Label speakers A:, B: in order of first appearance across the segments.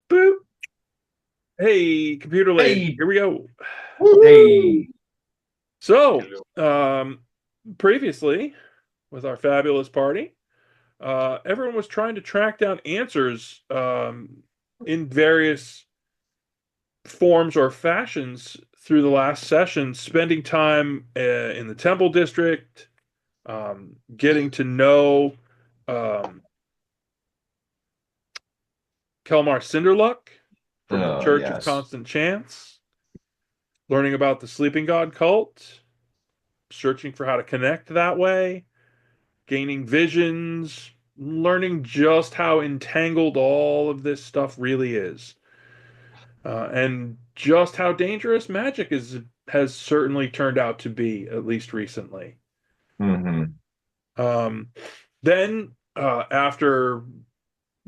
A: Boop. Hey, computer lady,
B: Hey,
A: here we go.
B: hey.
A: So, um, previously with our fabulous party, everyone was trying to track down answers in various forms or fashions through the last session, spending time in the Temple District, getting to know um, Kelmar Cinderluck from the
B: Oh,
A: Church of
B: yes.
A: Constant Chance, learning about the Sleeping God cult, searching for how to connect that way, gaining visions, learning just how entangled all of this stuff really is, and just how dangerous magic is has certainly turned out to be, at least recently.
B: Hmm.
A: Um, then, after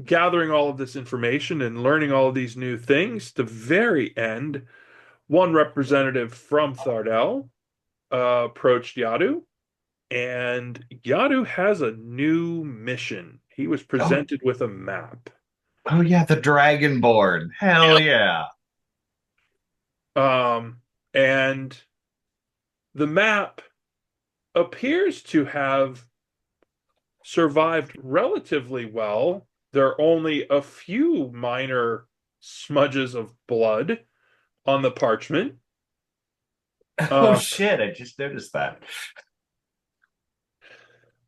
A: gathering all of this information and learning all of these new things, the very end, one representative from Thardel approached Yadu, and Yadu has a new mission. He was
B: Oh,
A: presented with a map.
B: oh yeah, the Dragonborn. Hell
A: Yep.
B: yeah.
A: And the map appears to have survived relatively well. There are only a few minor smudges of blood on the parchment.
B: Oh
A: Uh,
B: shit, I just noticed that.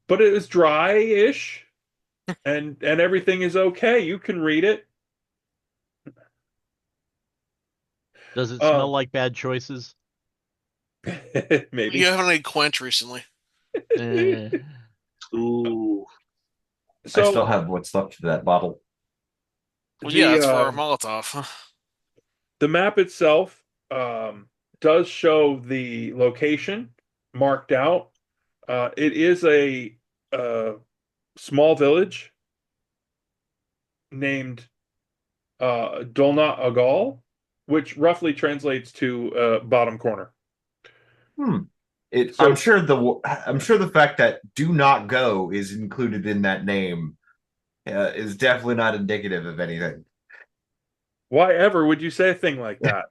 A: but it is dry-ish and everything is okay. You can read it.
C: Does it
A: Uh,
C: smell like bad choices?
D: You
A: maybe.
D: haven't had Quench recently.
C: Eh.
E: Ooh.
B: I still
A: So
B: have what's left of that bottle.
D: Well, yeah,
A: the
D: it's for a Molotov.
A: the map itself does show the location marked out. It is a uh, small village named Dolna Agal, which roughly translates to bottom corner.
B: Hmm. It.
A: So
B: I'm sure the fact that "do not go" is included in that name is definitely not indicative of anything.
A: why ever would you say a thing like that?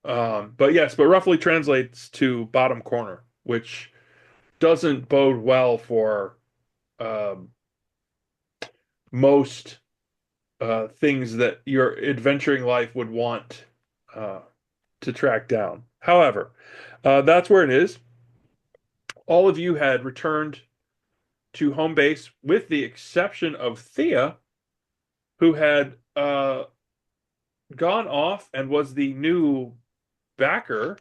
A: But yes, but roughly translates to bottom corner, which doesn't bode well for um, most things that your adventuring life would want uh, to track down. However, that's where it is. All of you had returned to home base, with the exception of Thea, who had gone off and was the new backer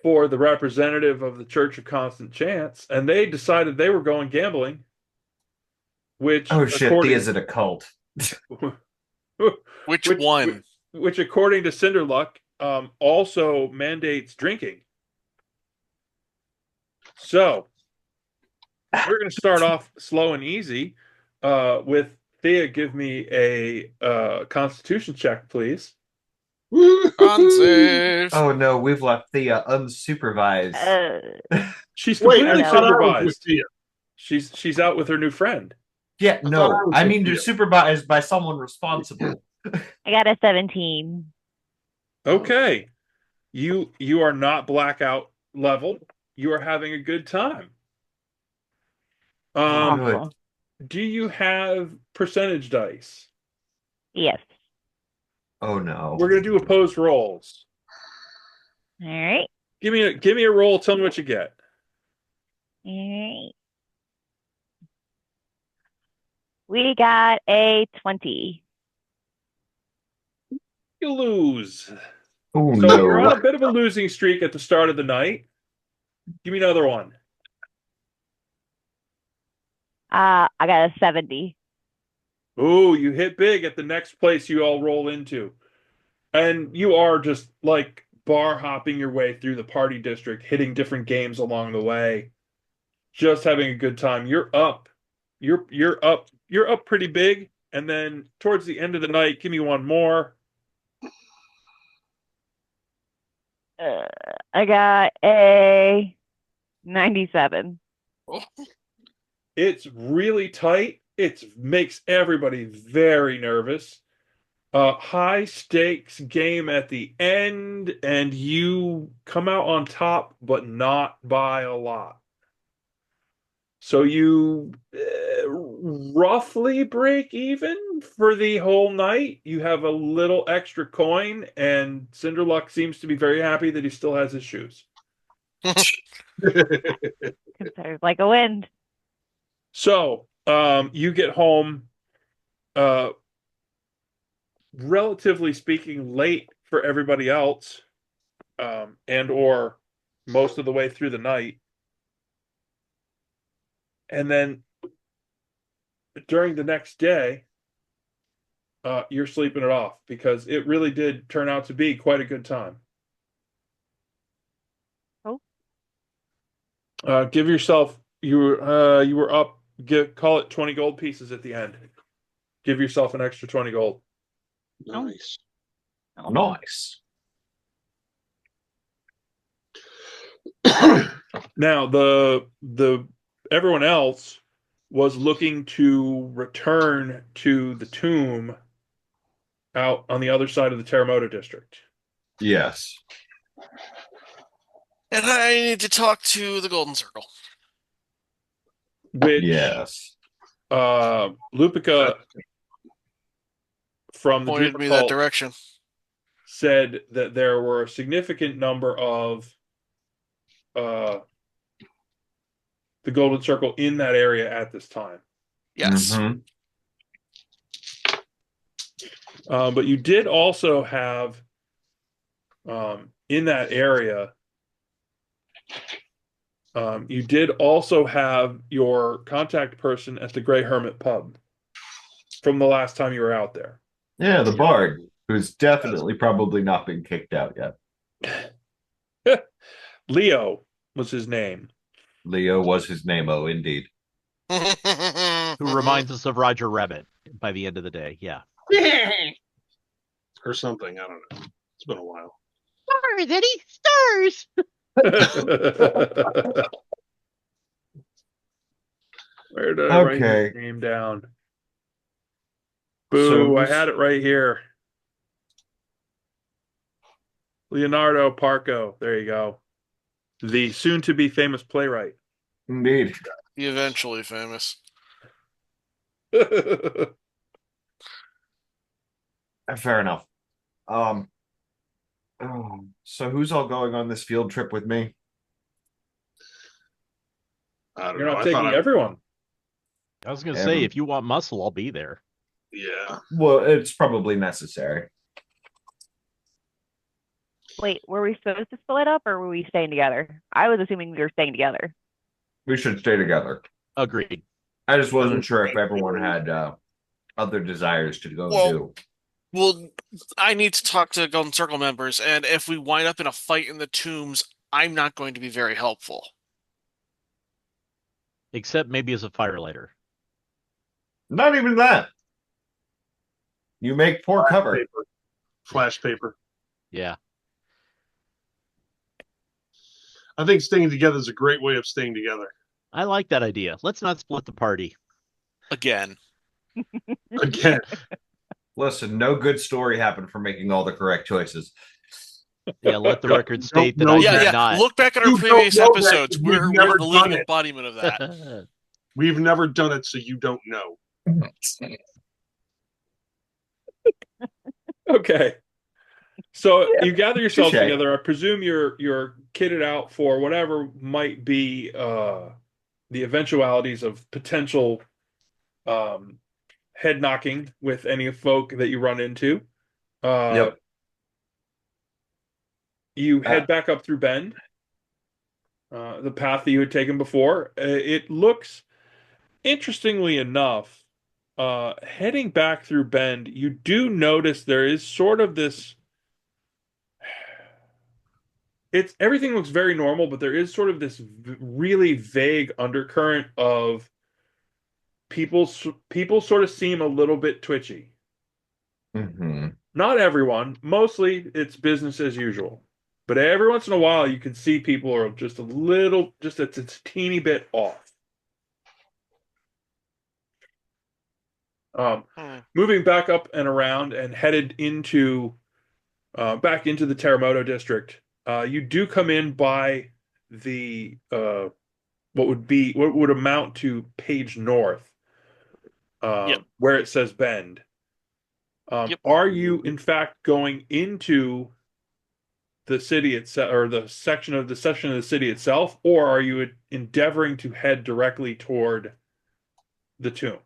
A: for the representative of the Church of Constant Chance, and they decided they were going gambling, which
B: Oh shit,
A: according
B: Thea's in a cult.
D: Which
A: which
D: one?
A: which according to Cinderluck also mandates drinking. So we're going to start off slow and easy with Thea. Give me a Constitution check, please.
E: Woo-hoo-hoo.
D: Unsafe.
B: Oh no, we've left Thea unsupervised.
F: Uh,
A: She's
E: Wait, I
A: completely
E: thought
F: no.
E: I was with
A: supervised.
E: you.
A: She's out with her new friend.
B: Yeah,
E: I thought I
B: no.
E: was
B: I
E: with
B: mean, they're
E: you.
B: supervised by someone responsible.
F: I got a 17.
A: Okay, you are not blackout level. You are having a good time.
B: Oh,
A: Um,
B: good.
F: Awesome.
A: do you have percentage dice?
F: Yes.
B: Oh no.
A: We're gonna do opposed rolls.
F: All right.
A: Give me a roll. Tell me what you get.
F: All right. We got a 20.
A: You lose.
B: Oh
A: So you're on
B: no.
A: a bit of a losing streak at the start of the night. Give me another one.
F: I got a 70.
A: Oh, you hit big at the next place you all roll into. And you are just like bar hopping your way through the party district, hitting different games along the way, just having a good time. You're up. You're up pretty big. And then towards the end of the night, give me one more.
F: Uh, I got a 97.
D: Oh,
A: It's really tight. It makes everybody very nervous. High stakes game at the end, and you come out on top, but not by a lot. So you roughly break even for the whole night. You have a little extra coin, and Cinderluck seems to be very happy that he still has his shoes.
F: Considered like a wind.
A: So you get home, uh, relatively speaking, late for everybody else, and or most of the way through the night. And then during the next day, you're sleeping it off because it really did turn out to be quite a good time.
F: Oh.
A: Give yourself you were up. Call it 20 gold pieces at the end. Give yourself an extra 20 gold.
E: Nice.
F: Oh.
B: Nice.
A: Now the everyone else was looking to return to the tomb out on the other side of the Terremoto district.
B: Yes.
D: And I need to talk to the Golden Circle.
A: Which
B: Yes.
A: Lupica from the
D: Pointed
A: Dreamer
D: me that
A: cult
D: direction.
A: said that there were a significant number of the Golden Circle in that area at this time.
D: Yes.
B: Mhm.
A: But you did also have in that area, you did also have your contact person at the Grey Hermit pub from the last time you were out there.
B: Yeah, the bard, who's definitely probably not been kicked out yet.
A: Leo was his name.
B: Leo was his name, oh, indeed.
C: Who reminds us of Roger Rabbit by the end of the day. Yeah.
E: Or something. I don't know. It's been a while.
C: Stars, Eddie! Stars!
A: Where did I write
B: Okay.
A: his name down? Boo, I had it right here. Leonardo Parco. There you go. The soon to be famous playwright.
B: Indeed.
D: The eventually famous.
B: Fair enough. So who's all going on this field trip with me?
E: I don't
A: You're
E: know.
A: not
E: I
A: taking
E: thought
A: everyone.
C: I was going to say, if you want muscle, I'll be there.
E: Yeah.
B: Well, it's probably necessary.
F: Wait, were we supposed to split up or were we staying together? I was assuming we were staying together.
B: We should stay together.
C: Agreed.
B: I just wasn't sure if everyone had other desires to go
D: Well-
B: do.
D: Well, I need to talk to Golden Circle members, and if we wind up in a fight in the tombs, I'm not going to be very helpful.
C: Except maybe as a firelighter.
B: Not even that. You make poor cover.
E: Paper. Flash paper.
C: Yeah.
E: I think staying together is a great way of staying together.
C: I like that idea. Let's not split the party.
D: Again.
E: Again.
B: Listen, no good story happened from making all the correct choices.
C: Yeah, let the record state that
E: no,
C: I
D: Yeah,
C: did
D: yeah.
C: not.
D: Look back at our
E: You don't
D: previous
E: know that
D: episodes.
E: because we've
D: We're
E: never
D: the living
E: done it.
D: embodiment of that.
E: We've never done it, so you don't know.
A: Okay. So you gather yourselves
B: touche.
A: together. I presume you're kitted out for whatever might be the eventualities of potential head knocking with any folk that you run into.
B: Yep.
A: You head back up through Bend, the path that you had taken before. It looks, interestingly enough, heading back through Bend, you do notice there is sort of this. Everything looks very normal, but there is sort of this really vague undercurrent of people sort of seem a little bit twitchy.
B: Mm-hmm.
A: Not everyone, mostly it's business as usual. But every once in a while you can see people are just a teeny bit off. Moving back up and around and headed into back into the Terremoto district, you do come in by the what would amount to Page North,
D: Yep.
A: where it says Bend.
D: Yep.
A: Are you in fact going into the city itself, or the section of the city itself, or are you endeavoring to head directly toward the tomb?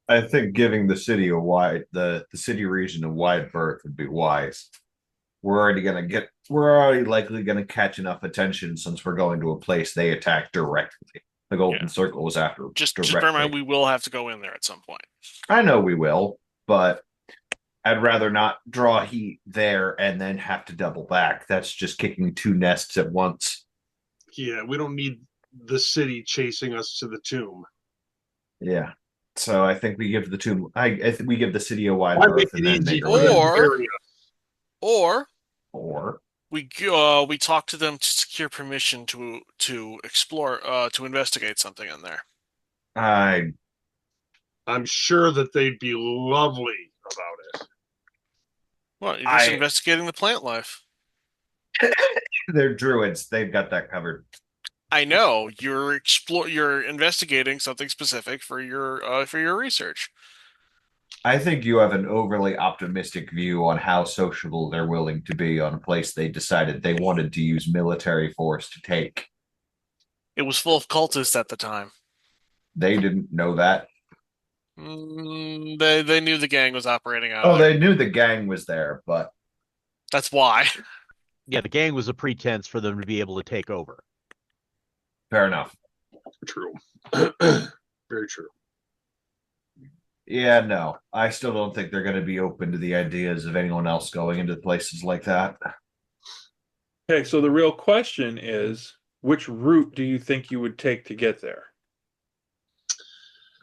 B: I think giving the city the city region a wide berth would be wise. We're already likely gonna catch enough attention since we're going to a place they attack directly. The Golden Circle was after
D: Just
B: directly.
D: bear in mind, we will have to go in there at some point.
B: I know we will, but I'd rather not draw heat there and then have to double back. That's just kicking two nests at once.
E: Yeah, we don't need the city chasing us to the tomb.
B: Yeah. So I think we give the tomb. I think we give the city a wide
E: Why
B: berth
E: make
B: and
E: it
B: then
E: easy
B: make
E: for them to
D: Or-
E: bury us?
D: Or
B: or
D: we talk to them to secure permission to explore to investigate something in there.
E: I'm sure that they'd be lovely about it.
D: Well, you're just
B: I-
D: investigating the plant life.
B: they're druids. They've got that covered.
D: I know you're investigating something specific for your research.
B: I think you have an overly optimistic view on how sociable they're willing to be on a place they decided they wanted to use military force to take.
D: It was full of cultists at the time.
B: They didn't know that.
D: They knew the gang was operating out.
B: Oh,
D: of there.
B: they knew the gang was there, but
D: That's why.
C: Yeah, the gang was a pretense for them to be able to take over.
B: fair enough.
E: True. Very true.
B: Yeah, no, I still don't think they're going to be open to the ideas of anyone else going into places like that.
A: Okay, so the real question is, which route do you think you would take to get there?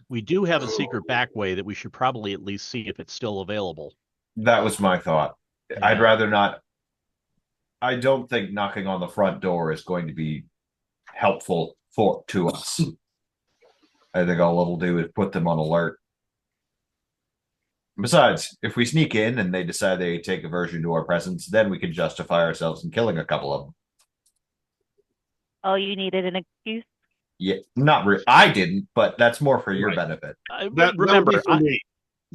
C: We do have a secret back way that we should probably at least see if it's still available.
B: That was my thought.
C: Yeah.
B: I'd rather not. I don't think knocking on the front door is going to be helpful to us. I think all it'll do is put them on alert. Besides, if we sneak in and they decide they take aversion to our presence, then we can justify ourselves in killing a couple of them.
F: Oh, you needed an excuse?
B: Yeah, not really. I didn't, but that's more for your
E: Right.
B: benefit.
C: Remember,
E: that would be for me.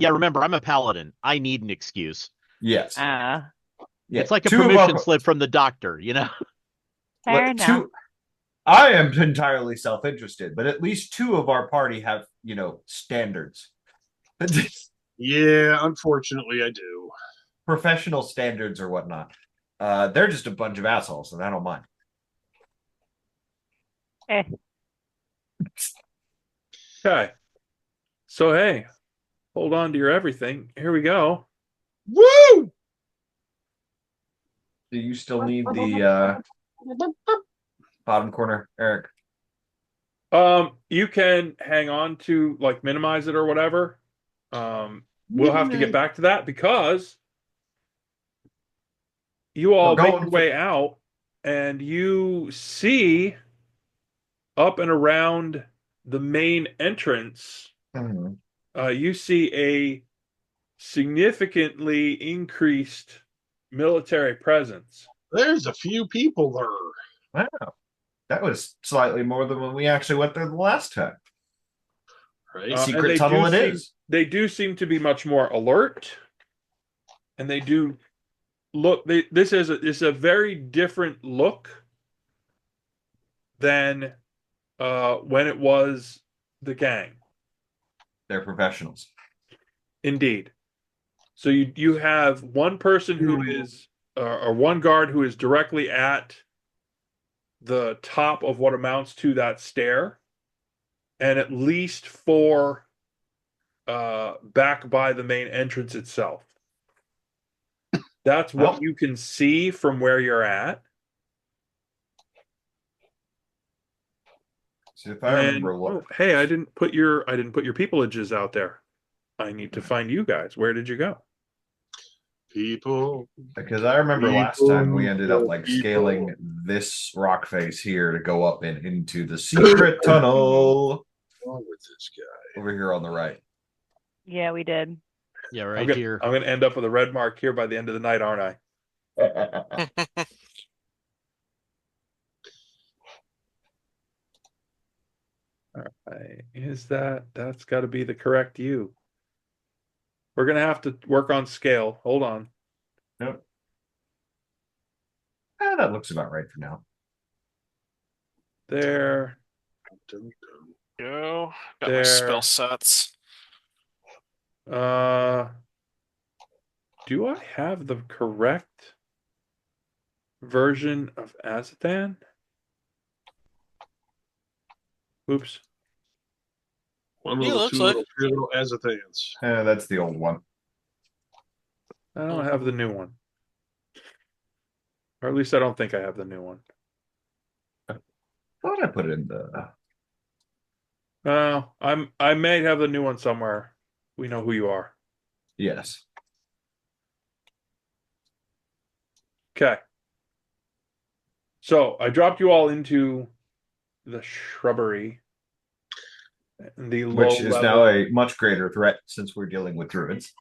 C: remember, I'm a paladin. I need an excuse.
B: Yes.
F: Ah,
B: Yeah.
C: It's like a
B: Two of
C: permission
B: our-
C: slip from the doctor, you know?
F: fair
B: Let-
F: enough.
B: I am entirely self-interested, but at least two of our party have, standards.
E: Yeah, unfortunately, I do.
B: Professional standards or whatnot. They're just a bunch of assholes, and I don't mind.
F: Eh,
A: Okay. So hey, hold on to your everything. Here we go.
E: Woo!
B: Do you still need the bottom corner, Eric?
A: You can hang on to minimize it or whatever. We'll have to get back to that because you all
B: We're
A: make
B: going
A: your
B: for-
A: way out and you see up and around the main entrance, you see a significantly increased military presence.
E: There's a few people there.
B: Wow. That was slightly more than when we actually went there the last time.
E: Right?
A: And
B: Secret
A: they
B: tunnel
A: do
B: it
A: seem-
B: is.
A: They do seem to be much more alert, and they do look. This is a very different look than when it was the gang.
B: They're professionals.
A: Indeed. So you have one person who is or one guard who is directly at the top of what amounts to that stair, and at least four back by the main entrance itself. That's what
B: Well-
A: you can see from where you're at.
B: So if I remember,
A: Hey, I didn't put your peopleages out there. I need to find you guys. Where did you go?
E: People.
B: because I remember last time we ended up scaling this rock face here to go up into the secret tunnel
E: What's wrong with this guy?
B: over here on the right.
F: Yeah, we did.
C: Yeah,
A: I'm
C: right
A: gonna,
C: here.
A: I'm gonna end up with a red mark here by the end of the night, aren't I? All right. That's got to be the correct U. We're gonna have to work on scale. Hold on.
B: Nope. That looks about right for now.
A: There,
E: Dun,
D: Go. Got my
A: There.
D: spell sets.
A: uh, do I have the correct version of Azathan? Oops.
E: One
D: Yeah,
E: little,
D: looks
E: two
D: like-
E: little, three little Azathans.
B: That's the old one.
A: I don't have the new one. Or at least I don't think I have the new one.
B: Thought I put it in the.
A: I may have the new one somewhere. We know who you are.
B: Yes.
A: Okay. So I dropped you all into the shrubbery. The
B: Which
A: low
B: is
A: level.
B: now a much greater threat since we're dealing with druids.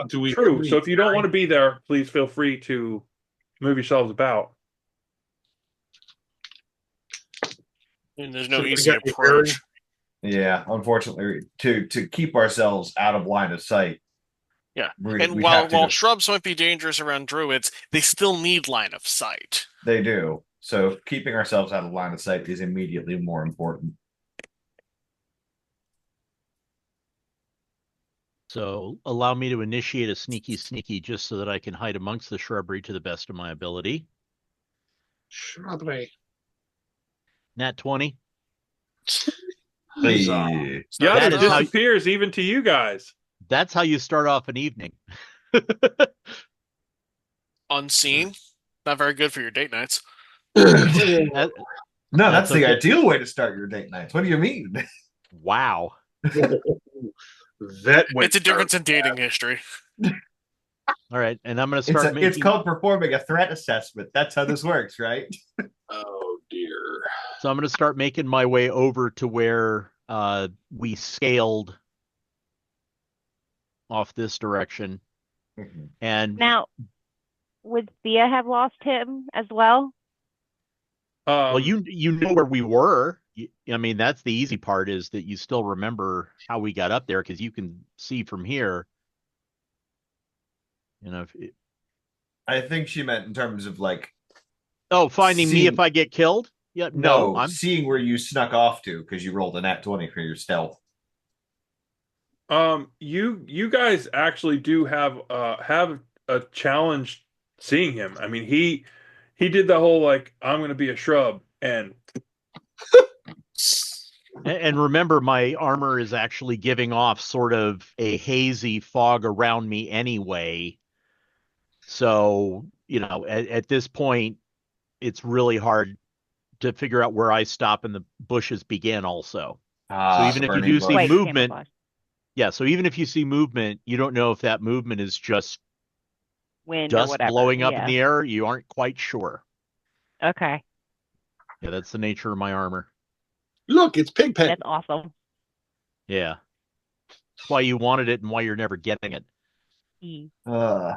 E: Do we
A: True. So if you don't want to be there, please feel free to move yourselves about.
D: And there's no
E: So we
D: easy
E: got the
D: approach.
B: Yeah, unfortunately, to keep ourselves out of line of sight.
D: Yeah.
B: we
D: And
B: have
D: while
B: to
D: while
B: just-
D: shrubs might be dangerous around druids, they still need line of sight.
B: they do. So keeping ourselves out of line of sight is immediately more important.
C: So allow me to initiate a sneaky just so that I can hide amongst the shrubbery to the best of my ability.
E: Shrubbery.
C: Nat 20.
E: Huzzah.
B: Hey,
A: Yeah,
C: That
A: it
C: is how-
A: disappears even to you guys.
C: That's how you start off an evening.
D: Unseen. Not very good for your date nights.
C: That-
B: no,
C: That's
B: that's the
C: okay.
B: ideal way to start your date nights. What do you mean?
C: wow.
E: That went
D: It's a difference in dating history.
C: All right, and I'm going to
B: It's
C: start
B: it's
C: making.
B: called performing a threat assessment. That's how this works, right?
E: Oh dear.
C: So I'm going to start making my way over to where we scaled off this direction, and
F: Now, would Thea have lost him as well?
C: well, you know where we were. I mean, that's the easy part is that you still remember how we got up there because you can see from here. You know,
B: I think she meant in terms of like
C: finding me
B: See-
C: if I get killed. Yeah, no, I'm
B: seeing where you snuck off to because you rolled a nat 20 for your stealth.
A: You guys actually do have a challenge seeing him. I mean, he did the whole like I'm going to be a shrub and
C: and remember my armor is actually giving off sort of a hazy fog around me anyway. So, you know, at this point it's really hard to figure out where I stop and the bushes begin also. So even if you do see
F: Like
C: movement,
F: camouflage.
C: yeah, so even if you see movement, you don't know if that movement is just
F: Wind or
C: dust
F: whatever.
C: blowing up in
F: Yeah.
C: the air. You aren't quite sure.
F: Okay.
C: Yeah, that's the nature of my armor.
E: Look, it's Pigpen.
F: That's awesome.
C: Yeah. That's why you wanted it and why you're never getting it.
F: E.
B: Uh,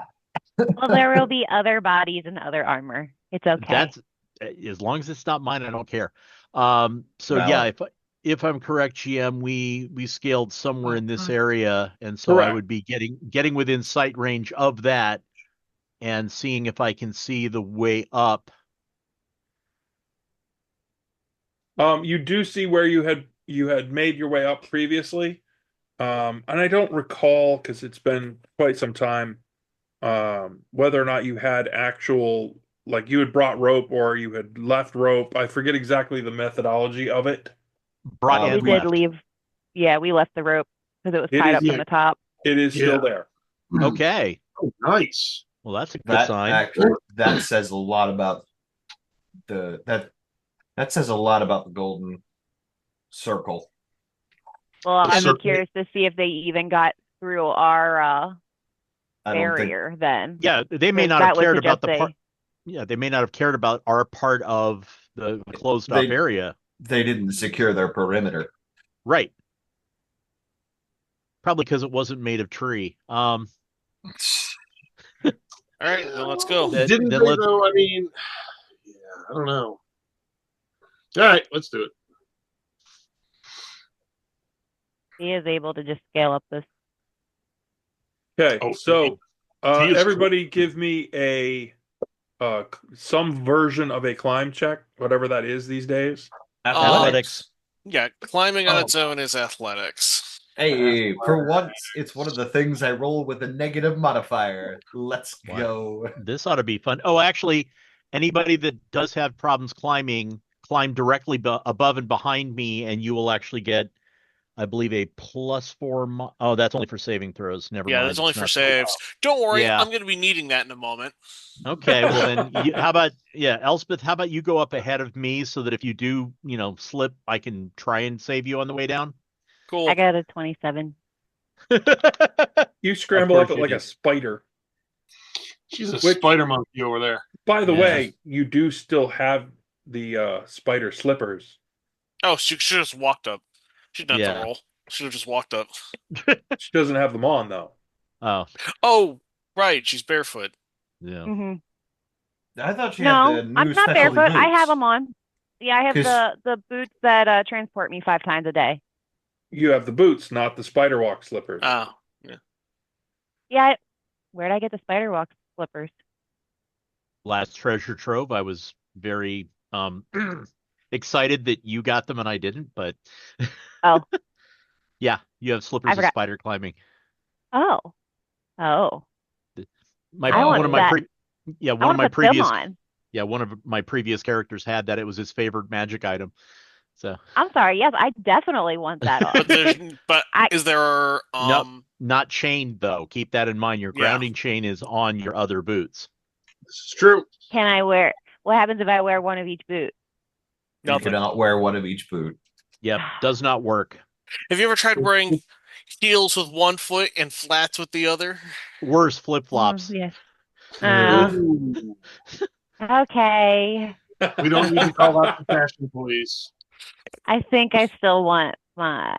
F: Well, there will be other bodies and other armor. It's okay.
C: That's as long as it's not mine, I don't care. So
B: Valid.
C: yeah, if I'm correct, GM, we scaled somewhere in this area, and so I
A: Correct.
C: would be getting within sight range of that and seeing if I can see the way up.
A: you do see where you had made your way up previously. And I don't recall because it's been quite some time whether or not you had actual like you had brought rope or you had left rope. I forget exactly the methodology of it.
C: Brought
B: We
C: and
F: we did
C: left.
F: leave. Yeah, we left the rope because it was
A: It
F: tied
A: is-
F: up from the top.
A: It is still there.
C: Okay.
E: Oh, nice.
C: Well, that's a good
B: that
C: sign.
B: actually that says a lot about that says a lot about the golden circle.
F: Well, I'm
E: Circle.
F: curious to see if they even got through our
B: I don't think
F: barrier then.
C: Yeah, they may
F: Because
C: not
F: that
C: have
F: would
C: cared about
F: suggest
C: the part. Yeah, they may not have cared about our part of the closed off
B: They-
C: area.
B: they didn't secure their perimeter.
C: Right. Probably because it wasn't made of tree.
D: All right, then let's go.
C: Then-
E: Didn't
C: then
E: they
C: let's-
E: though? I mean, yeah, I don't know. All right, let's do it.
F: He is able to just scale up this.
A: Okay,
E: Oh,
A: so
E: he is
A: everybody give me a some version of a climb check, whatever that is these days.
C: Athletics.
D: Yeah, climbing on
E: Oh.
D: its own is athletics.
B: Hey, for once, it's one of the things I roll with a negative modifier. Let's
C: Wow.
B: go.
C: This ought to be fun. Oh, actually, anybody that does have problems climbing, climb directly above and behind me, and you will actually get, I believe, a +4. Oh, that's only for saving throws. Never
D: Yeah,
C: mind.
D: that's only
C: It's
D: for
C: not-
D: saves. Don't worry,
C: Yeah.
D: I'm going to be needing that in a moment.
C: Okay, well then, how about Elspeth? How about you go up ahead of me so that if you do, slip, I can try and save you on the way down.
D: Cool.
F: I got a 27.
A: You scramble up
C: course
A: it
C: you
A: like
C: do.
A: a spider.
E: She's a
A: Which-
E: spider monkey over there.
A: By the
C: Yeah.
A: way, you do still have the spider slippers.
D: Oh, she should have just walked up. She didn't have
C: Yeah.
D: to roll. Should have just walked up.
A: She doesn't have them on though.
C: Oh,
D: Oh, right, she's barefoot.
C: yeah.
F: Hmm.
B: I thought you
F: No,
B: had the new
F: I'm not
B: specialty
F: barefoot. I have
B: boots.
F: them on. Yeah, I have
B: 'Cause-
F: the boots that transport me 5 times a day.
A: You have the boots, not the spider walk slippers.
D: Oh,
F: Yeah, where'd I get the spider walk slippers?
C: Last treasure trove, I was very excited that you got them and I didn't, but
F: Oh,
C: yeah, you have slippers of
F: forgot.
C: spider climbing.
F: oh, oh.
C: My
F: I want
C: one of my
F: that.
C: pre- yeah,
F: I
C: one of
F: want
C: my
F: to put them
C: previous
F: on.
C: one of my previous characters had that. It was his favorite magic item. So
F: I'm sorry. Yes, I definitely want that on.
D: but
F: I-
D: is there
C: no, not chained though. Keep that in mind. Your
D: Yeah.
C: grounding chain is on your other boots.
E: This is true.
F: Can I wear? What happens if I wear one of each boot?
B: You
D: nothing?
B: cannot wear one of each boot.
C: Yep, does not work.
D: Have you ever tried wearing heels with one foot and flats with the other?
C: Worse, flip flops.
F: Oh, yes.
E: Ooh.
F: Okay.
E: We don't need to call out the fashion police.
F: I think I still want my.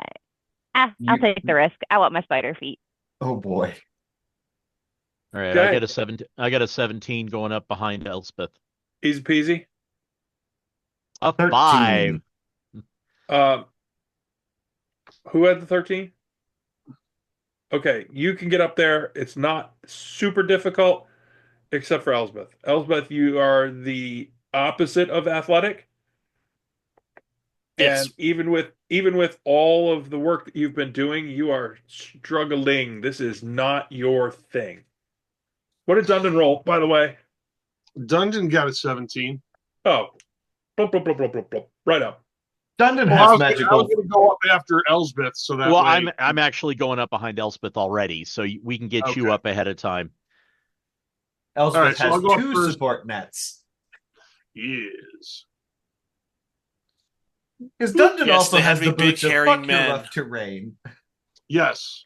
F: I'll
B: You-
F: take the risk. I want my spider feet.
B: Oh boy.
C: All right,
A: Okay.
C: I got a 17 going up behind Elspeth.
A: Easy peasy.
C: A
B: 13.
C: 5.
A: Who had the 13? Okay, you can get up there. It's not super difficult, except for Elsbeth. Elsbeth, you are the opposite of athletic.
D: Yes.
A: And even with all of the work that you've been doing, you are struggling. This is not your thing. What did Dundon roll, by the way?
E: Dungeon got a 17.
A: Oh, blop, blop, blop, blop, blop, blop. Right up.
B: Dundon
E: Well,
B: has
E: I was
B: magical.
E: going to go up after Elsbeth, so that
C: Well,
E: way.
C: I'm actually going up behind Elspeth already, so we can get you
E: Okay.
C: up ahead of time.
B: Elsbeth
E: All right, so
B: has
E: I'll go up
B: 2
E: first.
B: support nets.
E: Yes.
B: Because Dundon
D: Yes,
B: also
D: they have
B: has
D: to
B: the
D: be big,
B: boots of
D: hairy
B: fuck your
D: men.
B: rough terrain.
E: Yes.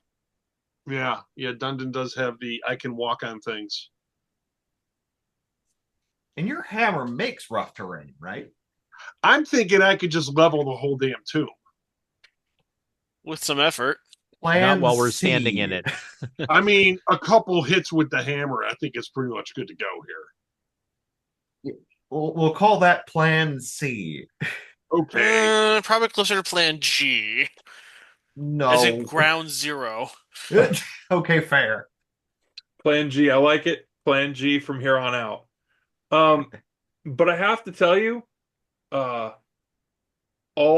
E: Yeah. Dundon does have the I can walk on things.
B: And your hammer makes rough terrain, right?
E: I'm thinking I could just level the whole damn tomb.
D: With some effort.
C: Not while we're
B: C.
C: standing in it.
E: I mean, a couple hits with the hammer, I think it's pretty much good to go here.
B: We'll call that Plan C.
E: Okay.
D: Probably closer to Plan G.
B: No.
D: As in ground zero.
B: Okay, fair.
A: Plan G, I like it. Plan G from here on out. But I have to tell you, all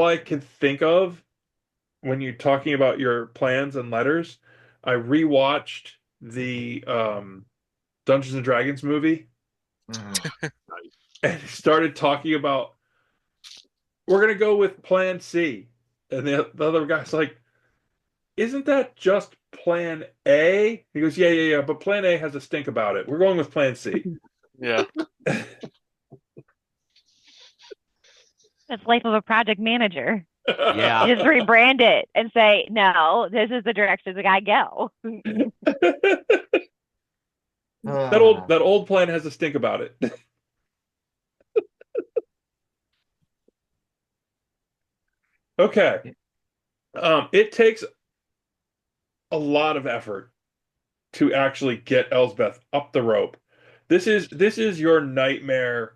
A: I can think of when you're talking about your plans and letters, I rewatched the Dungeons and Dragons movie
B: Mhm.
A: and he started talking about we're gonna go with Plan C, and the other guy's like, "Isn't that just Plan A?" He goes, "Yeah, but Plan A has a stink about it. We're going with Plan C."
D: Yeah.
F: That's life of a project manager.
C: Yeah.
F: You just rebrand it and say, no, this is the direction that I go.
A: That old plan has a stink about it. Okay. It takes a lot of effort to actually get Elsbeth up the rope. This is your nightmare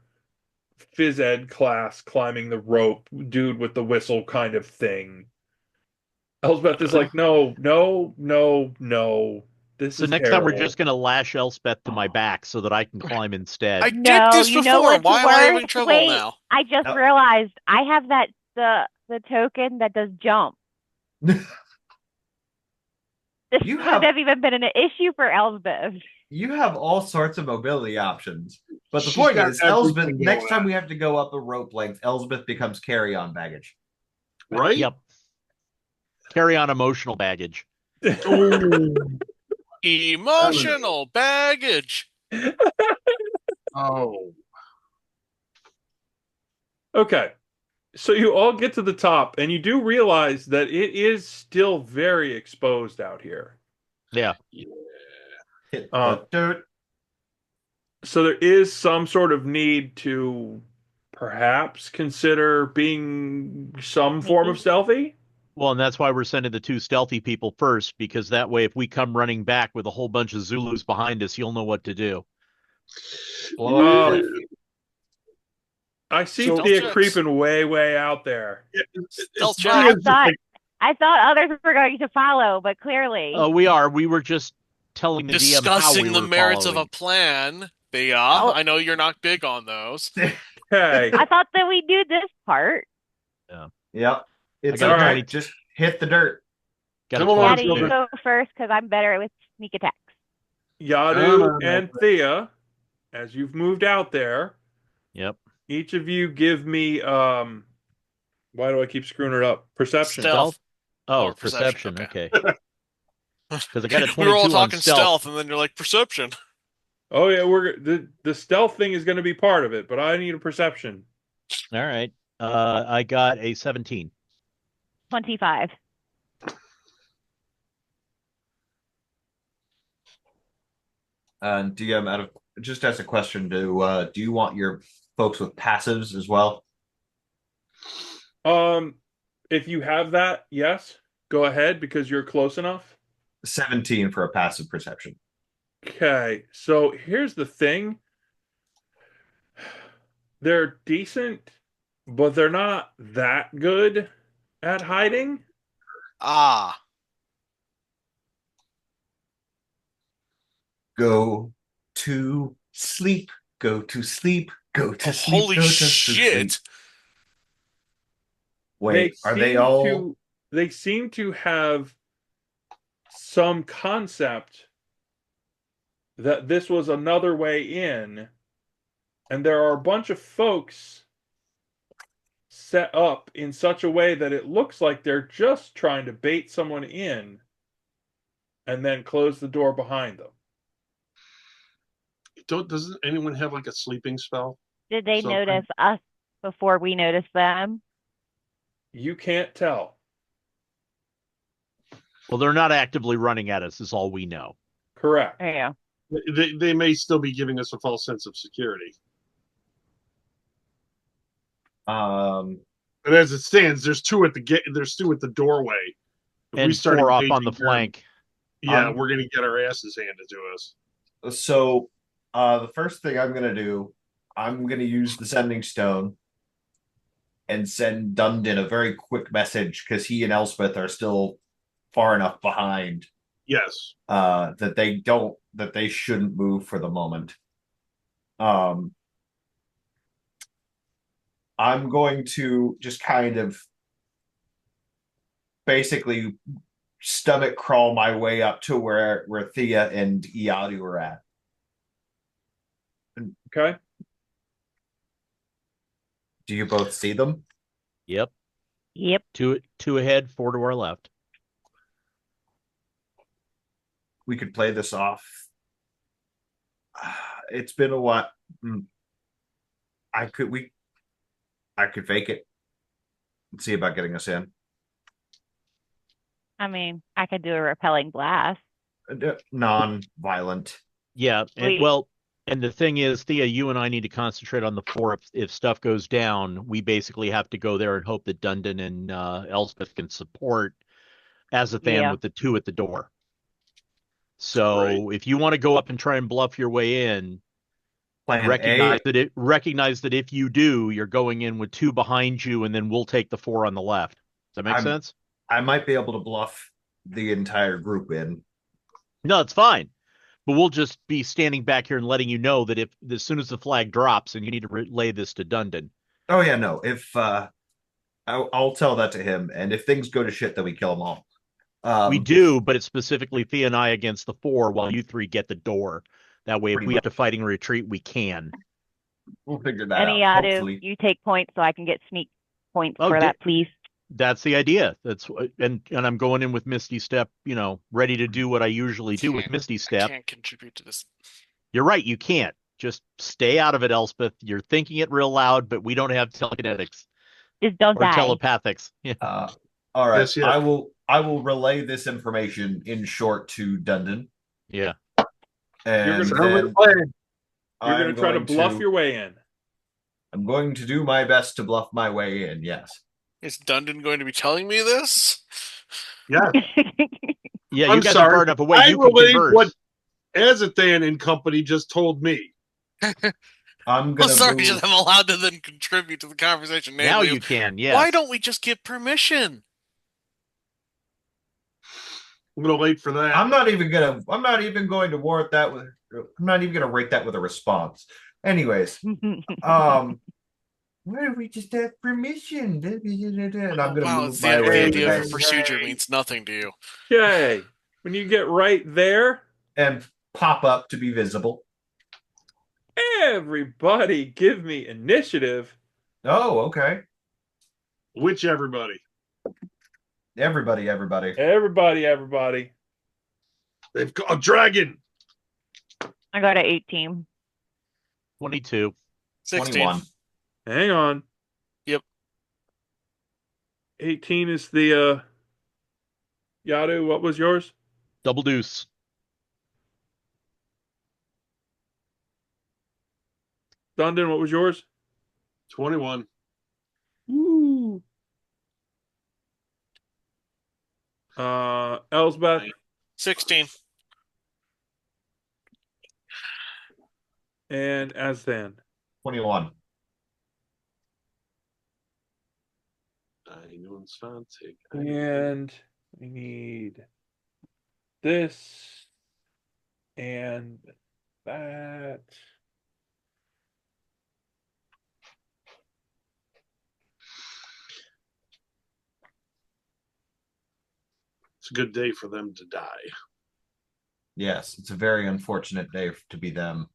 A: phys ed class climbing the rope, dude with the whistle kind of thing. Elsbeth is like, no, no, no, no. This
C: So
A: is
C: next time we're
A: terrible.
C: just going to lash Elspeth to my back so that I can climb instead.
D: I did
F: No,
D: this
F: you know
D: before.
F: what's
D: Why am I having
F: worse?
D: trouble
F: Wait,
D: now?
F: I just
B: No.
F: realized I have the token that does jump. This
B: You
F: wouldn't
B: have
F: have even been an issue for Elsbeth.
B: you have all sorts of mobility options. But the
E: She's
B: point
E: got
B: is,
E: everything
B: Elsbeth,
E: going
B: next time
E: on.
B: we have to go up a rope length, Elsbeth becomes carry-on baggage.
E: Right?
C: Yep. Carry on emotional baggage.
E: Oh,
D: Emotional baggage.
E: oh.
A: Okay. So you all get to the top, and you do realize that it is still very exposed out here.
C: Yeah.
B: Hit
A: Uh,
B: the dirt.
A: So there is some sort of need to perhaps consider being some form of
F: Sneaky.
A: stealthy.
C: Well, and that's why we're sending the two stealthy people first, because that way, if we come running back with a whole bunch of Zulus behind us, you'll know what to do. Blow up a
A: Um,
C: cliff.
A: I see
E: So-
A: Thea
D: Stealth checks.
A: creeping way out there.
D: Stealth
E: It's
D: check.
F: I
E: funny as
F: thought I thought others were going to follow, but clearly
C: We are. We were just telling the DM how
D: Discussing
C: we
D: the
C: were
D: merits of
C: following.
D: a plan. Thea,
F: Oh.
D: I know you're not big on those.
A: Okay.
F: I thought that we do this part.
B: Yep. It's
C: got
A: a
B: okay.
C: 20.
B: Just hit the dirt.
C: Got a
E: Come on,
F: Daddy,
C: 22.
F: you go first because I'm better with sneak attacks.
A: Yadu and Thea, as you've moved out there,
C: Yep.
A: each of you give me why do I keep screwing it up? Perception.
D: Stealth.
C: Oh,
D: Or perception,
C: perception.
D: okay.
C: Okay. Because I got a
D: We were all
C: 22 on
D: talking
C: stealth.
D: and then you're like, perception.
A: Oh yeah, the stealth thing is going to be part of it, but I need a perception.
C: All right. I got a 17.
F: 25.
B: And DM, out of just as a question, do you want your folks with passives as well?
A: If you have that, yes, go ahead because you're close enough.
B: 17 for a passive perception.
A: Okay, so here's the thing. They're decent, but they're not that good at hiding.
D: Ah.
B: Go to sleep. Go to sleep. Go to sleep.
D: Holy
B: go to
D: shit.
B: sleep. Wait, are they
A: seem
B: all?
A: they seem to have some concept that this was another way in, and there are a bunch of folks set up in such a way that it looks like they're just trying to bait someone in and then close the door behind them.
E: Doesn't anyone have like a sleeping spell?
F: Did they
E: Something.
F: notice us before we noticed them?
A: You can't tell.
C: Well, they're not actively running at us, is all we know.
A: Correct.
F: Yeah.
E: They may still be giving us a false sense of security. But as it stands, there's two at the gate. There's two at the doorway. If
C: And 4 up on the
E: engaging them,
C: flank.
E: yeah, we're gonna get our asses handed to us.
B: So, the first thing I'm gonna do, I'm gonna use the sending stone and send Dundon a very quick message because he and Elspeth are still far enough behind
E: Yes.
B: that they shouldn't move for the moment. I'm going to just kind of basically stomach crawl my way up to where Thea and Iadu are at.
A: Okay.
B: Do you both see them?
C: Yep.
F: Yep.
C: Two ahead, 4 to our left.
B: We could play this off. It's been a while. I could fake it and see about getting us in.
F: I mean, I could do a repelling blast.
B: Non-violent.
C: Yeah. And
F: Wait.
C: well, and the thing is, Thea, you and I need to concentrate on the 4. If stuff goes down, we basically have to go there and hope that Dundon and Elspeth can support Azathan
F: Yeah.
C: with the 2 at the door. So if you want to go up and try and bluff your way in,
B: Plan
C: recognize
B: A.
C: that if you do, you're going in with 2 behind you, and then we'll take the 4 on the left. Does that make sense?
B: I might be able to bluff the entire group in.
C: No, it's fine. But we'll just be standing back here and letting you know that if as soon as the flag drops, and you need to relay this to Dundon.
B: Oh yeah, no. If I'll tell that to him, and if things go to shit, then we kill them all.
C: We do, but it's specifically Thea and I against the 4, while you 3 get the door. That way, if we have to fighting retreat, we can.
B: We'll figure that
F: Any
B: out.
F: Yadu,
B: Hopefully.
F: you take points so I can get sneak points
C: Oh,
F: for that, please.
C: That's the idea. And I'm going in with Misty Step, ready to do what I usually do with Misty
D: I
C: Step.
D: can't contribute to this.
C: You're right, you can't. Just stay out of it, Elspeth. You're thinking it real loud, but we don't have telekinetics
F: Just don't
C: or
F: die.
C: telepathics. Yeah.
B: All right.
E: Yes, yeah.
B: I will relay this information in short to Dundon.
C: Yeah.
B: And
A: You're
B: then
A: You're going to try to bluff your way in.
B: I'm going to do my best to bluff my way in, yes.
D: Is Dundon going to be telling me this?
E: Yeah.
C: Yeah, you
E: I'm
C: guys
E: sorry.
C: are far enough away.
E: I
C: You can
E: relayed
C: converse.
E: what Azathan and company just told me.
B: I'm
D: Well,
B: gonna
D: sorry,
B: move.
D: I'm allowed to then contribute to the conversation.
C: Now
D: Namely,
C: you can, yes.
D: why don't we just get permission?
E: I'm gonna wait for that.
B: I'm not even going to warrant that with. I'm not even gonna rate that with a response. Anyways, why don't we just have permission? And I'm gonna
D: Wow,
B: move
D: it's
B: my
D: the
B: way.
D: idea
B: into
D: of
B: this.
D: procedure means nothing to you.
A: Okay. When you get right there,
B: And pop up to be visible.
A: everybody give me initiative.
B: Oh, okay.
E: Which everybody?
B: Everybody.
A: Everybody.
E: They've got a dragon.
F: I got an 18.
C: 22.
D: 16.
B: 21.
A: Hang on.
D: Yep.
A: 18 is the Yadu. What was yours?
C: Double deuce.
A: Dundon, what was yours?
E: 21.
A: Woo. Elsbeth.
D: 16.
A: And Azthan.
B: 21.
A: And we need this and that.
E: It's a good day for them to die.
B: Yes, it's a very unfortunate day to be them.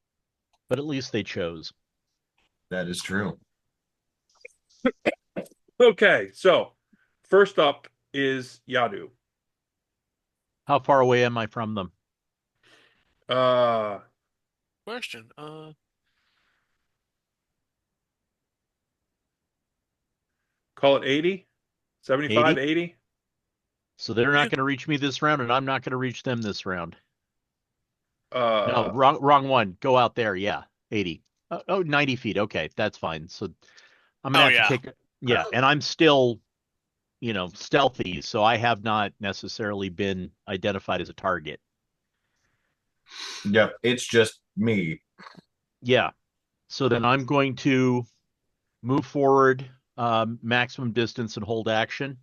C: But at least they chose.
B: That is true.
A: Okay, so first up is Yadu.
C: How far away am I from them?
D: Question.
A: Call it 80, 75,
C: 80?
A: 80.
C: So they're not going to reach me this round, and I'm not going to reach them this round. No,
A: Uh,
C: wrong one. Go out there. Yeah, 80. 90 feet. Okay, that's fine. So I'm going to have to take. Yeah, and I'm still, stealthy, so I have not necessarily been identified as a target.
B: Yep, it's just me.
C: Yeah. So then I'm going to move forward, maximum distance, and hold action.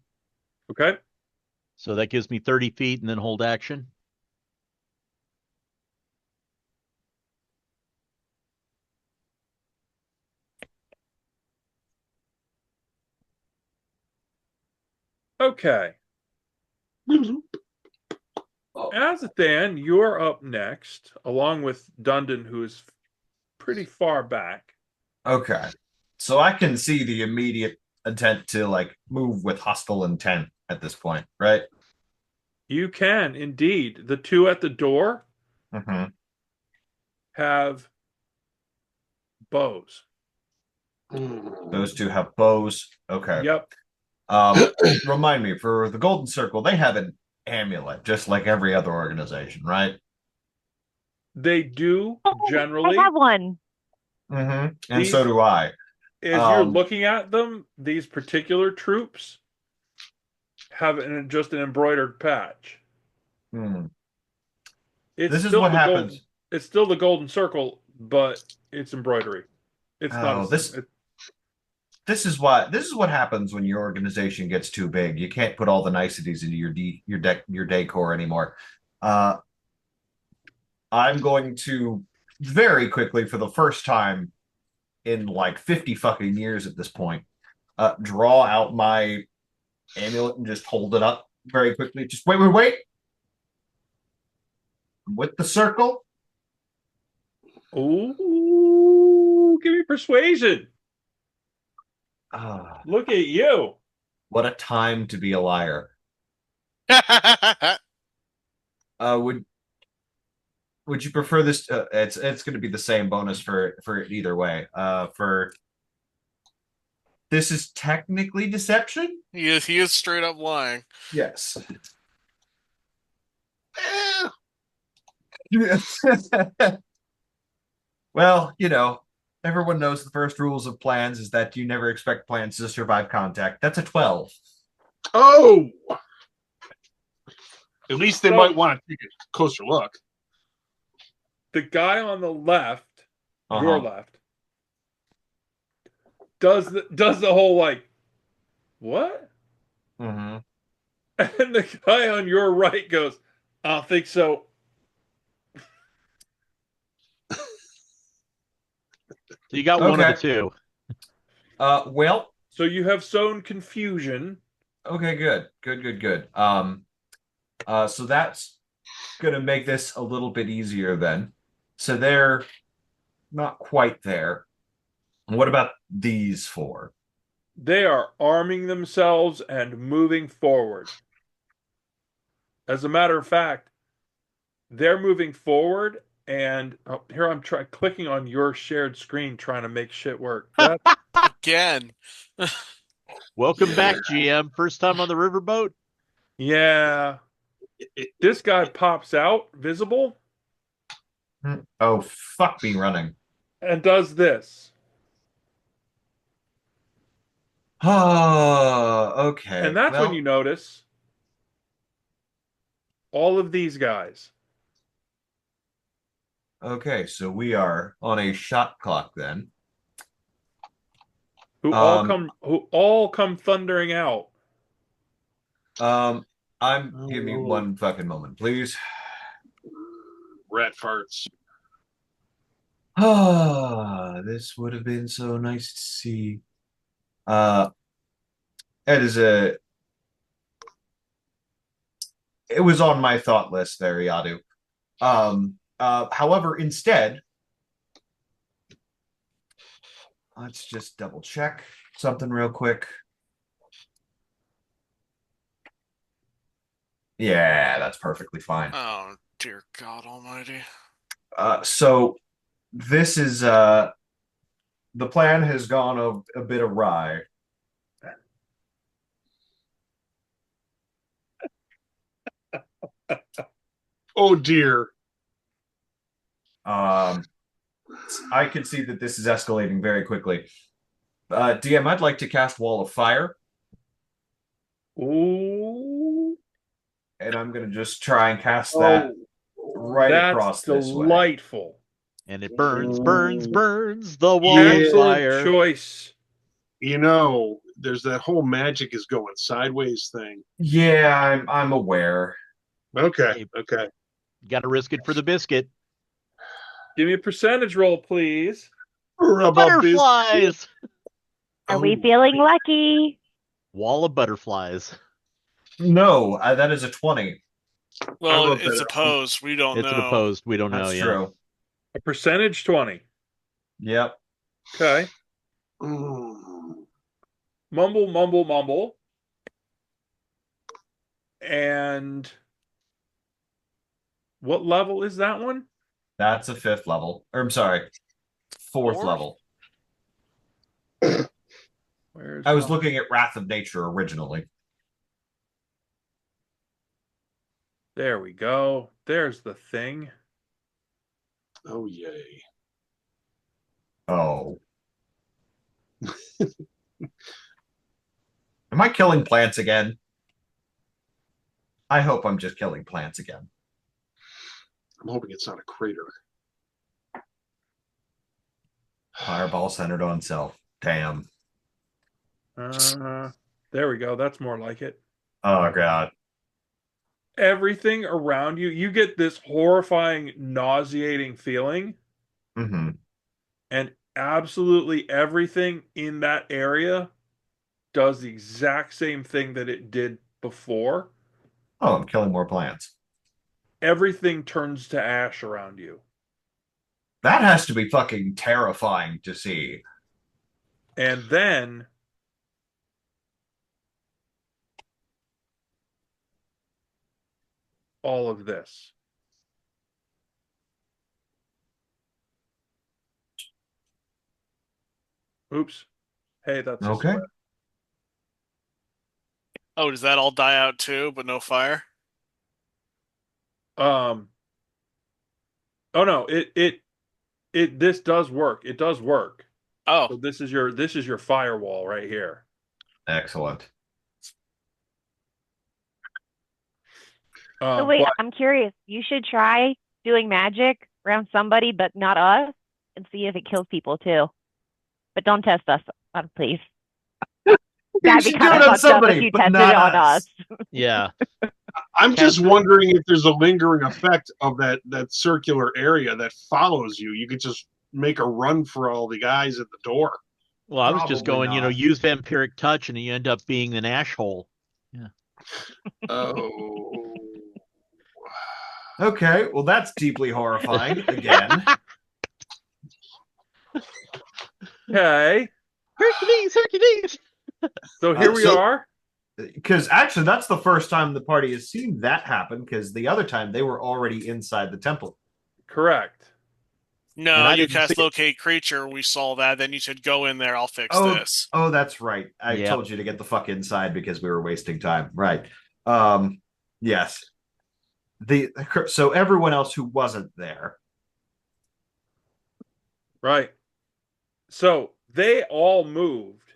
A: okay.
C: So that gives me 30 feet and then hold action.
A: Okay. Azathan, you're up next, along with Dundon, who is pretty far back.
B: Okay. So I can see the immediate intent to move with hostile intent at this point, right?
A: You can indeed. The two at the door
B: Mm-hmm.
A: have bows.
B: Those two have bows. Okay.
A: Yep.
B: Remind me, for the Golden Circle, they have an amulet, just like every other organization, right?
A: They do generally.
F: I have one.
B: Mm-hmm. And so do I.
A: As you're looking at them, these particular troops have just an embroidered patch. It's
B: This is
A: still
B: what
A: the
B: happens.
A: golden. It's still the golden circle, but it's embroidery. It's not
B: Oh,
A: a
B: this
A: it-
B: this is what happens when your organization gets too big. You can't put all the niceties into your decor anymore. Uh, I'm going to very quickly, for the first time in like 50 fucking years at this point, draw out my amulet and just hold it up very quickly. Just wait. With the circle.
A: Ooh, give me persuasion.
B: Ah,
A: Look at you.
B: what a time to be a liar. Would you prefer this? It's going to be the same bonus for either way. For this is technically deception.
D: He is straight up lying.
B: Yes. Well, everyone knows the first rules of plans is that you never expect plans to survive contact. That's a 12.
E: Oh, at least they
A: So-
E: might want to take a closer look.
A: The guy on the left, your
B: Uh-huh.
A: left, does the whole like what?
B: Mm-hmm.
A: And the guy on your right goes, I don't think so.
C: So you got one of
B: Okay.
C: the two.
B: Well,
A: So you have sown confusion.
B: okay, good. So that's gonna make this a little bit easier then. So they're not quite there. What about these four?
A: They are arming themselves and moving forward. As a matter of fact, they're moving forward, and here I'm clicking on your shared screen trying to make shit work. That
D: Again.
C: Welcome back, GM. First time on the riverboat.
A: yeah. This guy pops out visible
B: Oh, fuck me running.
A: and does this.
B: Oh, okay.
A: And that's
B: well,
A: when you notice all of these guys.
B: Okay, so we are on a shot clock then.
A: Who all come thundering out.
B: Um, give me one fucking moment, please.
E: Rat farts.
B: Ah, this would have been so nice to see. It is a. It was on my thought list there, Yadu. However, instead, let's just double check something real quick. Yeah, that's perfectly fine.
D: Oh, dear God Almighty.
B: So this is the plan has gone a bit awry.
E: Oh dear.
B: I can see that this is escalating very quickly. DM, I'd like to cast Wall of Fire,
A: Ooh.
B: and I'm going to just try and cast that right
A: That's
B: across this way.
A: delightful.
C: And it burns the wall of
A: Excellent
C: fire.
A: choice.
E: There's that whole magic is going sideways thing.
B: Yeah, I'm aware.
E: Okay.
C: You got to risk it for the biscuit.
A: Give me a percentage roll, please.
C: Butterflies.
F: Are we feeling lucky?
C: Wall of butterflies.
B: No, that is a 20.
D: Well,
E: wrote
D: it's
E: that
D: opposed. We don't
C: It's
D: know.
C: an opposed. We don't know
B: That's
C: yet.
B: true.
A: A percentage 20.
B: Yep.
A: Okay. Mumble, mumble, mumble. And what level is that one?
B: That's a 5th level. Or I'm sorry, 4th
D: Fourth?
B: level.
A: Where's
B: I was looking at Wrath of Nature originally.
A: There we go. There's the thing.
E: Oh yay.
B: Oh. Am I killing plants again? I hope I'm just killing plants again.
E: I'm hoping it's not a crater.
B: Fireball centered on self. Damn.
A: There we go. That's more like it.
B: Oh god.
A: Everything around you, you get this horrifying, nauseating feeling,
B: Mm-hmm.
A: and absolutely everything in that area does the exact same thing that it did before.
B: Oh, I'm killing more plants.
A: Everything turns to ash around you.
B: That has to be fucking terrifying to see.
A: And then all of this. Oops. Hey, that's a
B: Okay.
A: sweat.
D: Oh, does that all die out too, but no fire?
A: Oh no, it this does work. It does work.
D: Oh,
A: So this is your firewall right here.
B: Excellent.
F: So wait,
A: But
F: I'm curious. You should try doing magic around somebody, but not us, and see if it kills people too. But don't test us, please.
B: You
F: That'd be
B: should do
F: kind
B: it
F: of
B: on
F: fucked up if
B: somebody,
F: you
B: but
F: tested
B: not
F: it on
B: us.
F: us.
C: Yeah.
E: I'm just
C: Casper-
E: wondering if there's a lingering effect of that circular area that follows you. You could just make a run for all the guys at the door.
C: Well, I was just
B: Probably
C: going,
B: not.
C: use vampiric touch, and you end up being an ash hole. Yeah.
E: Oh.
B: Okay, well that's deeply horrifying again.
A: okay.
C: Hercules, Hercules.
A: So here we
B: So-
A: are.
B: Because actually that's the first time the party has seen that happen, because the other time they were already inside the temple.
A: Correct.
C: And
D: no,
C: I
D: you
C: didn't see
D: cast
C: it.
D: locate creature. We saw that. Then you said go in there. I'll fix
B: Oh,
D: this.
B: oh, that's right. I
C: Yep.
B: told you to get the fuck inside because we were wasting time. Right. Yes. So everyone else who wasn't there.
A: Right. So they all moved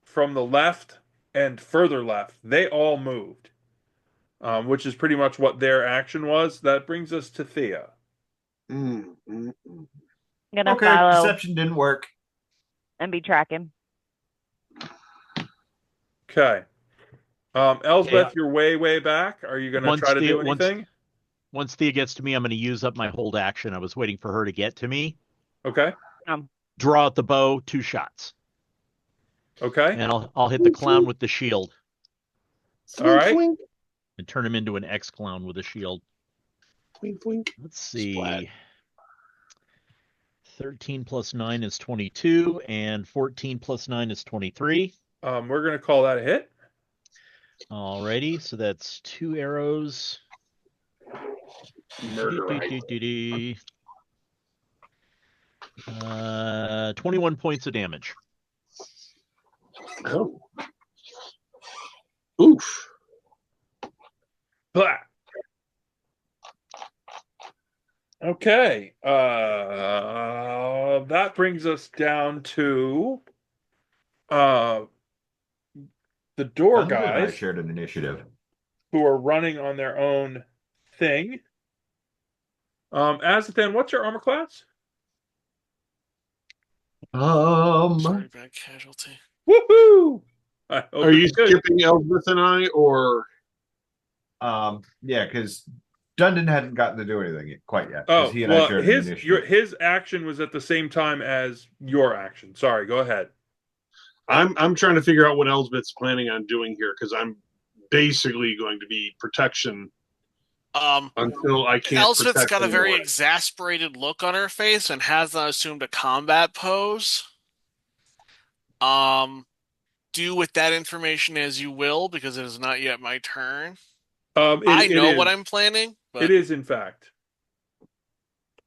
A: from the left and further left. They all moved, which is pretty much what their action was. That brings us to Thea.
E: Mm.
F: I'm gonna
B: Okay,
F: follow
B: deception didn't work.
F: and be tracking.
A: Okay. Elsbeth,
C: Okay.
A: you're way, way back. Are you going to
C: Once
A: try to
C: the-
A: do
C: once-
A: anything?
C: Once Thea gets to me, I'm going to use up my hold action. I was waiting for her to get to me.
A: Okay.
C: Draw out the bow, 2 shots,
A: Okay.
C: and I'll hit the clown with the shield
A: All right.
E: Twink,
C: and turn him into an X clown with a shield.
E: twink, twink.
C: Let's see.
E: Splat.
C: 13 plus 9 is 22, and 14 plus 9 is 23.
A: We're going to call that a hit.
C: Alrighty, so that's 2 arrows.
E: Murderite.
C: 21 points of damage.
E: Oh. Oof.
A: Blah. Okay. That brings us down to the door
B: Thunder and I
A: guys
B: shared an initiative.
A: who are running on their own thing. Azathan, what's your armor class?
D: Sorry, bad casualty.
A: Woohoo! I hope
E: Are you
A: it's good.
E: skipping Elsbeth and I, or
B: Yeah, because Dundon hadn't gotten to do anything quite yet.
A: Oh,
B: He and I
A: well,
B: shared an initiative.
A: his action was at the same time as your action. Sorry, go ahead.
E: I'm trying to figure out what Elsbeth's planning on doing here, because I'm basically going to be protection until I can't.
D: Elsbeth's
E: protect
D: got a very
E: anymore.
D: exasperated look on her face and has not assumed a combat pose. Do with that information as you will, because it is not yet my turn. I know what I'm planning, but
A: It is, in fact.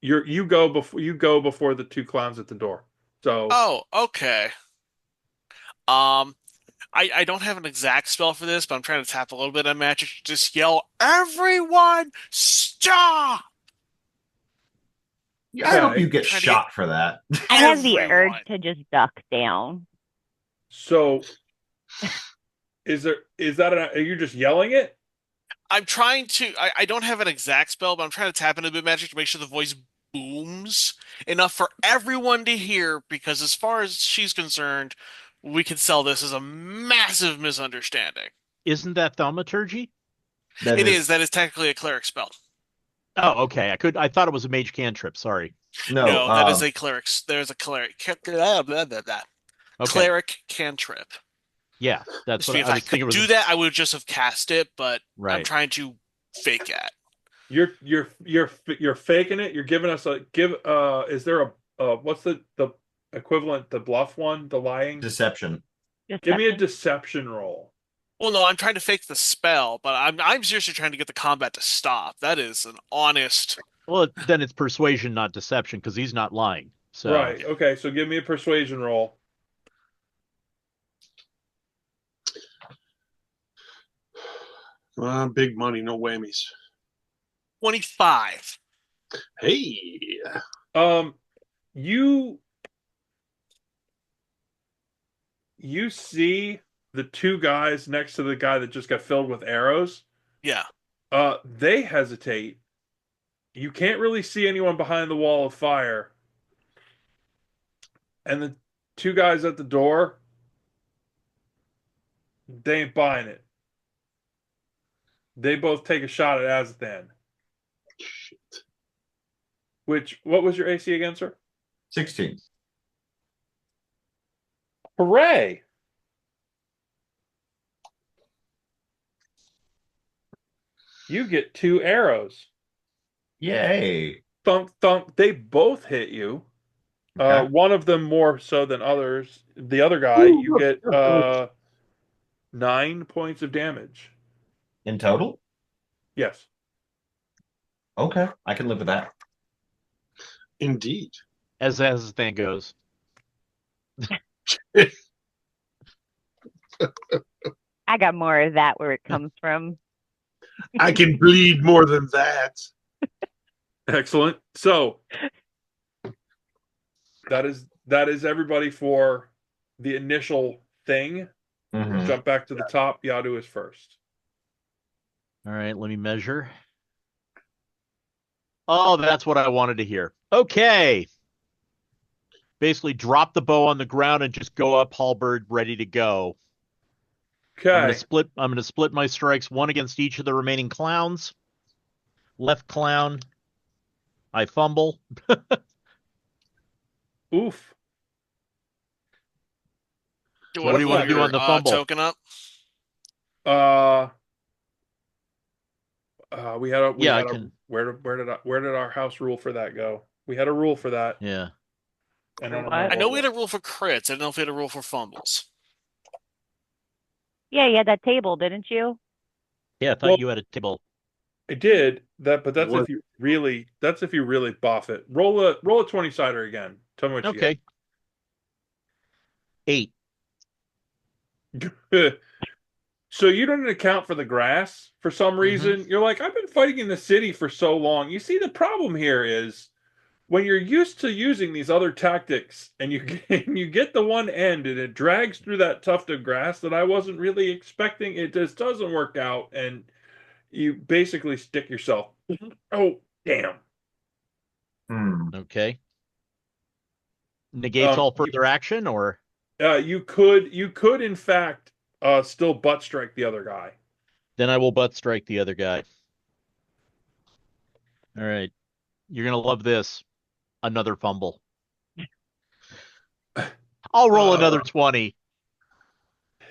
A: You go before the 2 clowns at the door. So
D: oh, okay. I don't have an exact spell for this, but I'm trying to tap a little bit of magic. Just yell, "Everyone, stop!"
B: Yeah, I hope you get
D: Trying to
B: shot for that.
F: I have the urge
D: Everyone.
F: to just duck down.
A: So, are you just yelling it?
D: I'm trying to. I don't have an exact spell, but I'm trying to tap into a bit of magic to make sure the voice booms enough for everyone to hear. Because as far as she's concerned, we can sell this as a massive misunderstanding.
C: Isn't that thaumaturgy?
D: It is. That is technically a cleric spell.
C: Oh, okay. I thought it was a mage cantrip. Sorry.
B: No,
D: No, that is a cleric. There's a cleric. Blah, blah, blah, blah.
C: Okay.
D: Cleric cantrip.
C: Yeah, that's what
D: If
C: I
D: I
C: was thinking.
D: could do that, I would just have cast it, but I'm
C: Right.
D: trying to fake it.
A: You're faking it. You're giving us a give. Is there a what's the equivalent? The bluff one, the lying.
B: deception.
A: Give me a deception roll.
D: Well, no, I'm trying to fake the spell, but I'm seriously trying to get the combat to stop. That is an honest.
C: Well, then it's persuasion, not deception, because he's not lying. So
A: Right. Okay. So give me a persuasion roll.
E: Big money, no whammies.
D: 25.
E: Hey,
A: You see the two guys next to the guy that just got filled with arrows.
D: Yeah.
A: They hesitate. You can't really see anyone behind the wall of fire. And the two guys at the door, they ain't buying it. They both take a shot at Azathan.
E: shit.
A: What was your AC again, sir?
B: 16.
A: Hooray! You get 2 arrows.
B: Yay.
A: Thunk, thunk. They both hit you.
B: Okay.
A: One of them more so than others. The other guy, you get 9 points of damage.
B: In total?
A: Yes.
B: Okay, I can live with that.
E: Indeed.
C: as the thing goes.
F: I got more of that where it comes from.
E: I can bleed more than that.
A: Excellent. So that is everybody for the initial thing.
B: Mhm.
A: Jump back to the top. Yadu is first.
C: All right, let me measure. Oh, that's what I wanted to hear. Okay. Basically, drop the bow on the ground and just go up halberd, ready to go.
A: Okay.
C: I'm gonna split my strikes, one against each of the remaining clowns. Left clown, I fumble.
A: Oof.
C: What do you want to do on the fumble?
D: Token up.
A: We had a
C: Yeah, I can.
A: where did our house rule for that go? We had a rule for that.
C: Yeah.
A: And I don't
F: What?
A: know
D: I know
A: what
D: we
A: it
D: had a rule for crits. I don't know if we had a rule for fumbles.
F: Yeah, you had that table, didn't you?
C: Yeah, I thought
A: Well-
C: you had a table.
A: I did that, but that's
E: What?
A: if you really buff it. Roll a 20-sider again. Tell me what
C: Okay. 8.
A: you get. So you don't account for the grass for some reason. You're like, I've been fighting in the city for so long. You see, the problem here is when you're used to using these other tactics and you get the one end and it drags through that tuft of grass that I wasn't really expecting, it just doesn't work out, and you basically stick yourself. Oh, damn.
C: Okay. Negates all further action, or
A: You could in fact still butt strike the other guy.
C: then I will butt strike the other guy. All right. You're gonna love this. Another fumble. I'll roll another 20.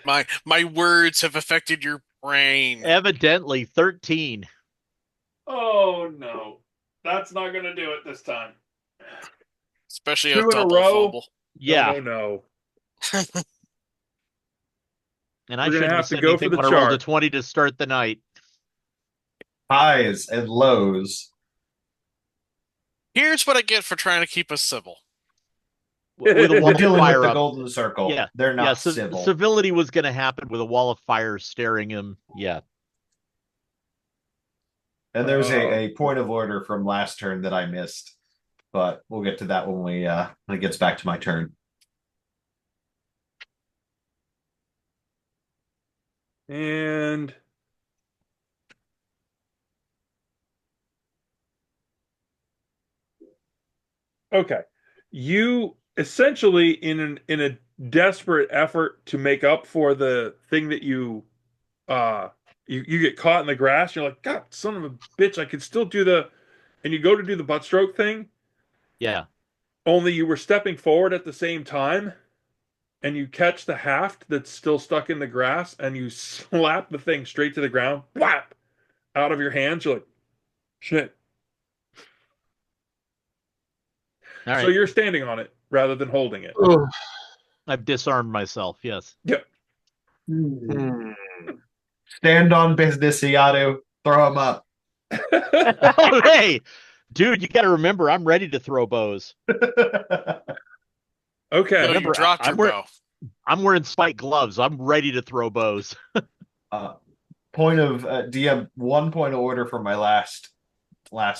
D: My words have affected your brain.
C: Evidently 13.
A: Oh no. That's not gonna do it this time.
D: Especially
A: 2
D: a
A: in a
D: double
A: row?
D: fumble.
C: Yeah.
A: No.
C: And I
A: We're gonna
C: shouldn't
A: have
C: have
A: to
C: said
A: go
C: anything
A: for the
C: when I rolled a
A: chart.
C: 20 to start the night.
B: Highs and lows.
D: Here's what I get for trying to keep us civil.
C: With a
B: We're
C: wall of
B: dealing with
C: fire
B: the
C: up.
B: golden circle.
C: Yeah.
B: They're
C: Yeah,
B: not civil.
C: civility was going to happen with a wall of fire staring him. Yeah.
B: And there's a point of order from last turn that I missed, but we'll get to that when it gets back to my turn.
A: And Okay. You essentially in a desperate effort to make up for the thing that uh you get caught in the grass, you're like, God, son of a bitch, I can still do the and you go to do the butt stroke thing,
C: Yeah.
A: only you were stepping forward at the same time and you catch the haft that's still stuck in the grass and you slap the thing straight to the ground, whap, out of your hands. You're like, shit.
C: All
A: So
C: right.
A: you're standing on it rather than holding it.
E: Ugh.
C: I've disarmed myself. Yes.
A: Yep.
E: Hmm.
B: Stand on business, Yadu. Throw him up.
C: Oh, hey, dude, you got to remember, I'm ready to throw bows.
A: Okay.
D: No, you
C: Remember,
D: dropped your bow.
C: I'm wearing spike gloves. I'm ready to throw bows.
B: Point of do you have 1 point of order for my last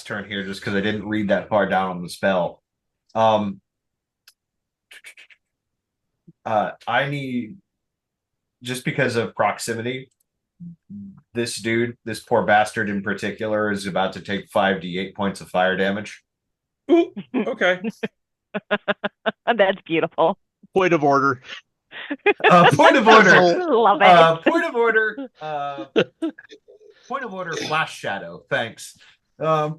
B: turn here, just because I didn't read that far down on the spell. I need, just because of proximity, this dude, this poor bastard in particular, is about to take 5d8 points of fire damage.
A: Ooh, okay.
F: That's beautiful.
C: Point of order.
B: Point of order.
F: Love it.
B: Point of order. Point of order. Flash shadow. Thanks. Let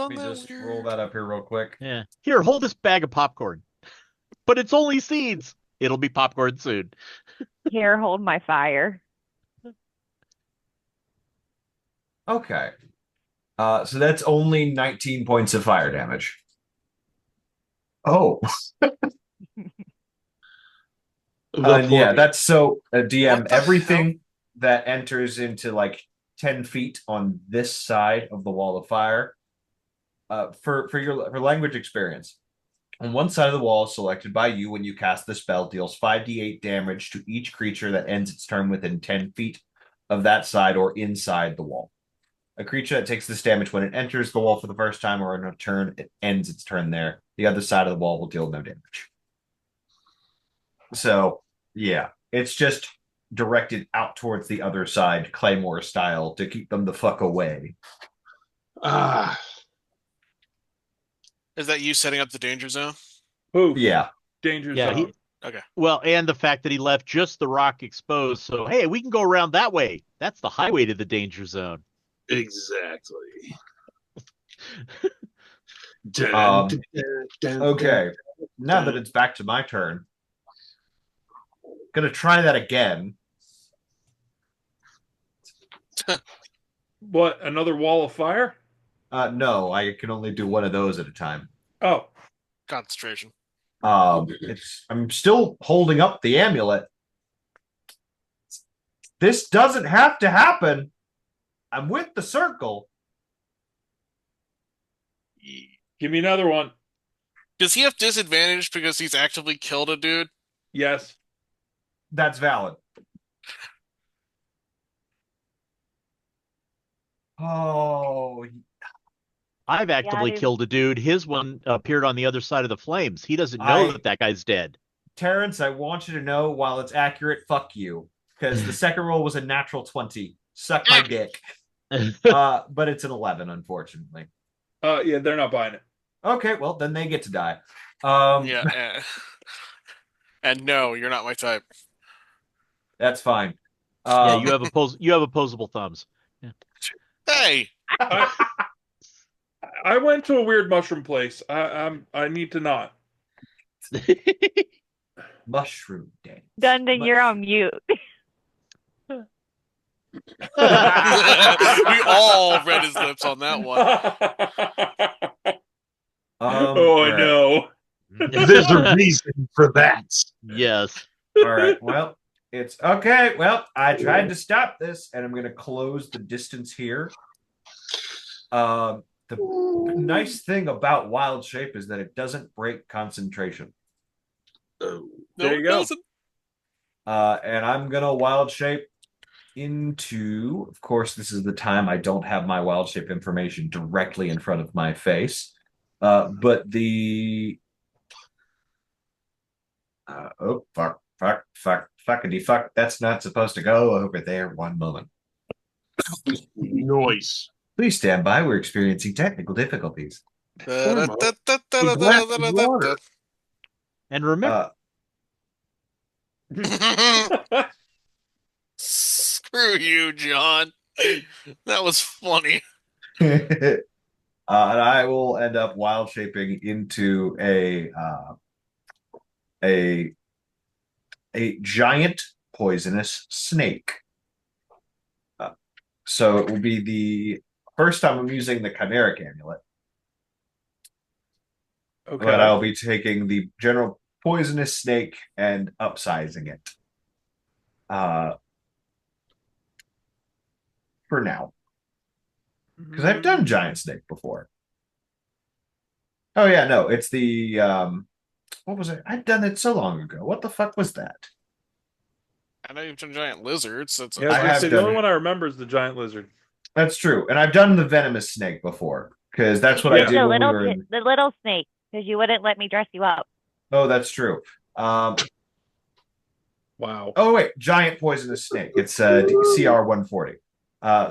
B: me just roll that up here real quick.
C: Yeah. Here, hold this bag of popcorn. But it's only seeds. It'll be popcorn soon.
F: Here, hold my fire.
B: Okay. So that's only 19 points of fire damage. Oh. Yeah, that's so DM, everything that enters into like 10 feet on this side of the wall of fire. For language experience, on one side of the wall selected by you when you cast the spell deals 5d8 damage to each creature that ends its turn within 10 feet of that side or inside the wall. A creature that takes this damage when it enters the wall for the first time or in a turn, it ends its turn there. The other side of the wall will deal no damage. So, yeah, it's just directed out towards the other side, Claymore style, to keep them the fuck away.
D: Is that you setting up the danger zone?
A: Ooh,
B: Yeah.
A: danger
C: Yeah,
A: zone.
D: Okay.
C: Well, and the fact that he left just the rock exposed. So, hey, we can go around that way. That's the highway to the danger zone.
E: Exactly.
B: Okay. Now that it's back to my turn, gonna try that again.
A: What, another wall of fire?
B: No, I can only do one of those at a time.
A: Oh,
D: Concentration.
B: I'm still holding up the amulet. This doesn't have to happen. I'm with the circle.
A: give me another one.
D: Does he have disadvantage because he's actively killed a dude?
A: Yes.
B: That's valid. Oh,
C: I've actively
F: dude.
C: killed a dude. His one appeared on the other side of the flames. He doesn't know that guy's dead.
B: Terrence, I want you to know, while it's accurate, fuck you. Because the second roll was a natural 20. Suck my dick. But it's an 11, unfortunately.
A: Yeah, they're not buying it.
B: Okay, well, then they get to die.
D: Yeah. And no, you're not my type.
B: That's fine.
C: Yeah, you have opposable thumbs. Yeah.
D: Hey,
A: I went to a weird mushroom place. I need to not.
B: Mushroom day.
F: Dundon, you're on mute.
D: we all read his lips on that one.
A: Oh, I
B: right.
A: know.
E: There's a reason for that.
C: Yes.
B: All right. Well, it's okay. Well, I tried to stop this, and I'm going to close the distance here. The nice thing about Wild Shape is that it doesn't break concentration.
E: Oh.
A: There you go.
B: And I'm going to Wild Shape into, of course, this is the time I don't have my Wild Shape information directly in front of my face. But the oh fuckity fuck, that's not supposed to go over there. One moment.
E: Noise.
B: Please stand by. We're experiencing technical difficulties.
E: A glass of water.
C: And remember,
D: Screw you, John. That was funny.
B: And I will end up wild shaping into a giant poisonous snake. So it will be the first time I'm using the chimeric amulet,
A: Okay.
B: but I'll be taking the general poisonous snake and upsizing it. For now, because I've done giant snake before. Oh yeah, no, it's the what was it? I'd done it so long ago. What the fuck was that?
D: I know you've done giant lizards. That's
A: Yeah, I was
B: I
A: gonna
B: have
A: say the
B: done
A: only
B: it.
A: one I remember is the giant lizard.
B: That's true, and I've done the venomous snake before because that's what I
E: Yeah.
B: did when we were in.
F: The little snake, because you wouldn't let me dress you up.
B: Oh, that's true.
A: Wow.
B: Oh wait, giant poisonous snake. It's CR 140.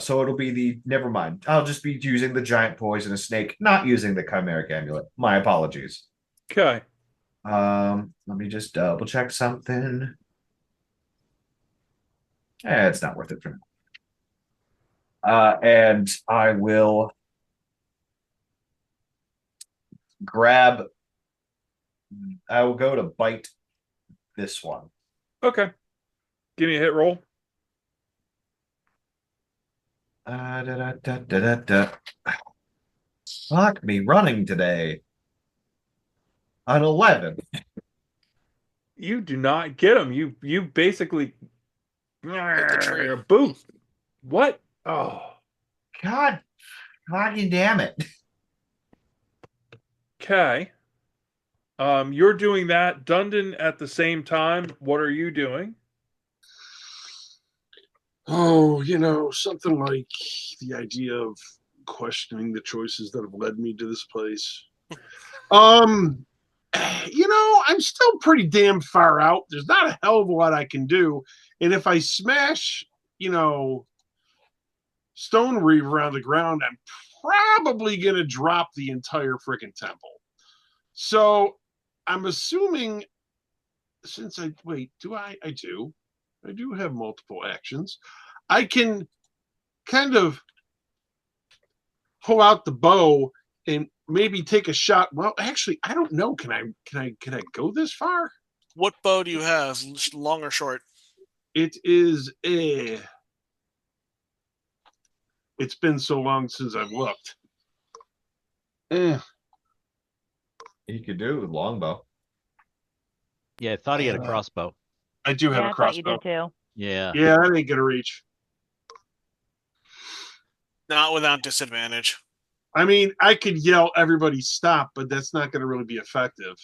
B: So it'll be the never mind. I'll just be using the giant poisonous snake, not using the chimeric amulet. My apologies.
A: Okay.
B: Let me just double check something. It's not worth it for now. And I will grab. I will go to bite this one.
A: Okay. Give me a hit roll.
B: Da, da, da, da, da, da. Fuck me running today. An 11.
A: You do not get him. You basically
D: Hit the tree.
A: boot. What? Oh.
B: God fucking damn it.
A: Okay. You're doing that. Dundon at the same time. What are you doing?
E: Oh, something like the idea of questioning the choices that have led me to this place. I'm still pretty damn far out. There's not a hell of a lot I can do. And if I smash, stone reeve around the ground, I'm probably going to drop the entire freaking temple. So I'm assuming since I do have multiple actions. I can kind of pull out the bow and maybe take a shot. Well, actually, I don't know. Can I go this far?
D: What bow do you have, long or short?
E: It is a. It's been so long since I've looked.
B: You could do longbow.
C: yeah, I thought he had a crossbow.
E: I do have
F: Yeah,
E: a
F: I thought you
E: crossbow.
F: did too.
C: Yeah.
E: Yeah, that ain't gonna reach.
D: Not without disadvantage.
E: I mean, I could yell everybody stop, but that's not gonna really be effective.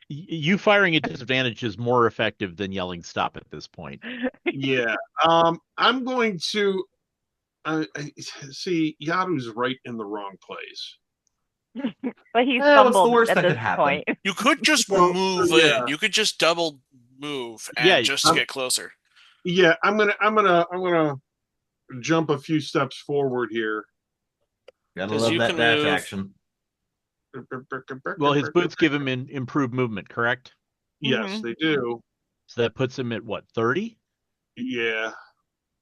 C: You firing at disadvantage is more effective than yelling stop at this point.
E: Yeah. I'm going to see Yaru's right in the wrong place.
F: But he
B: What's the
F: stumbled
B: worst
F: at
B: that
F: this
B: could happen?
F: point.
D: You could just
E: Well,
D: move
E: yeah.
D: in. You could just double move and
C: Yeah,
D: just get closer.
E: Yeah, I'm gonna jump a few steps forward here.
B: Gotta
D: 'Cause
B: love
D: you
B: that
D: can
B: dash
D: move-
B: action.
C: Well, his boots give him improved movement, correct?
E: Yes,
F: Mhm.
E: they do.
C: So that puts him at what, 30?
E: Yeah.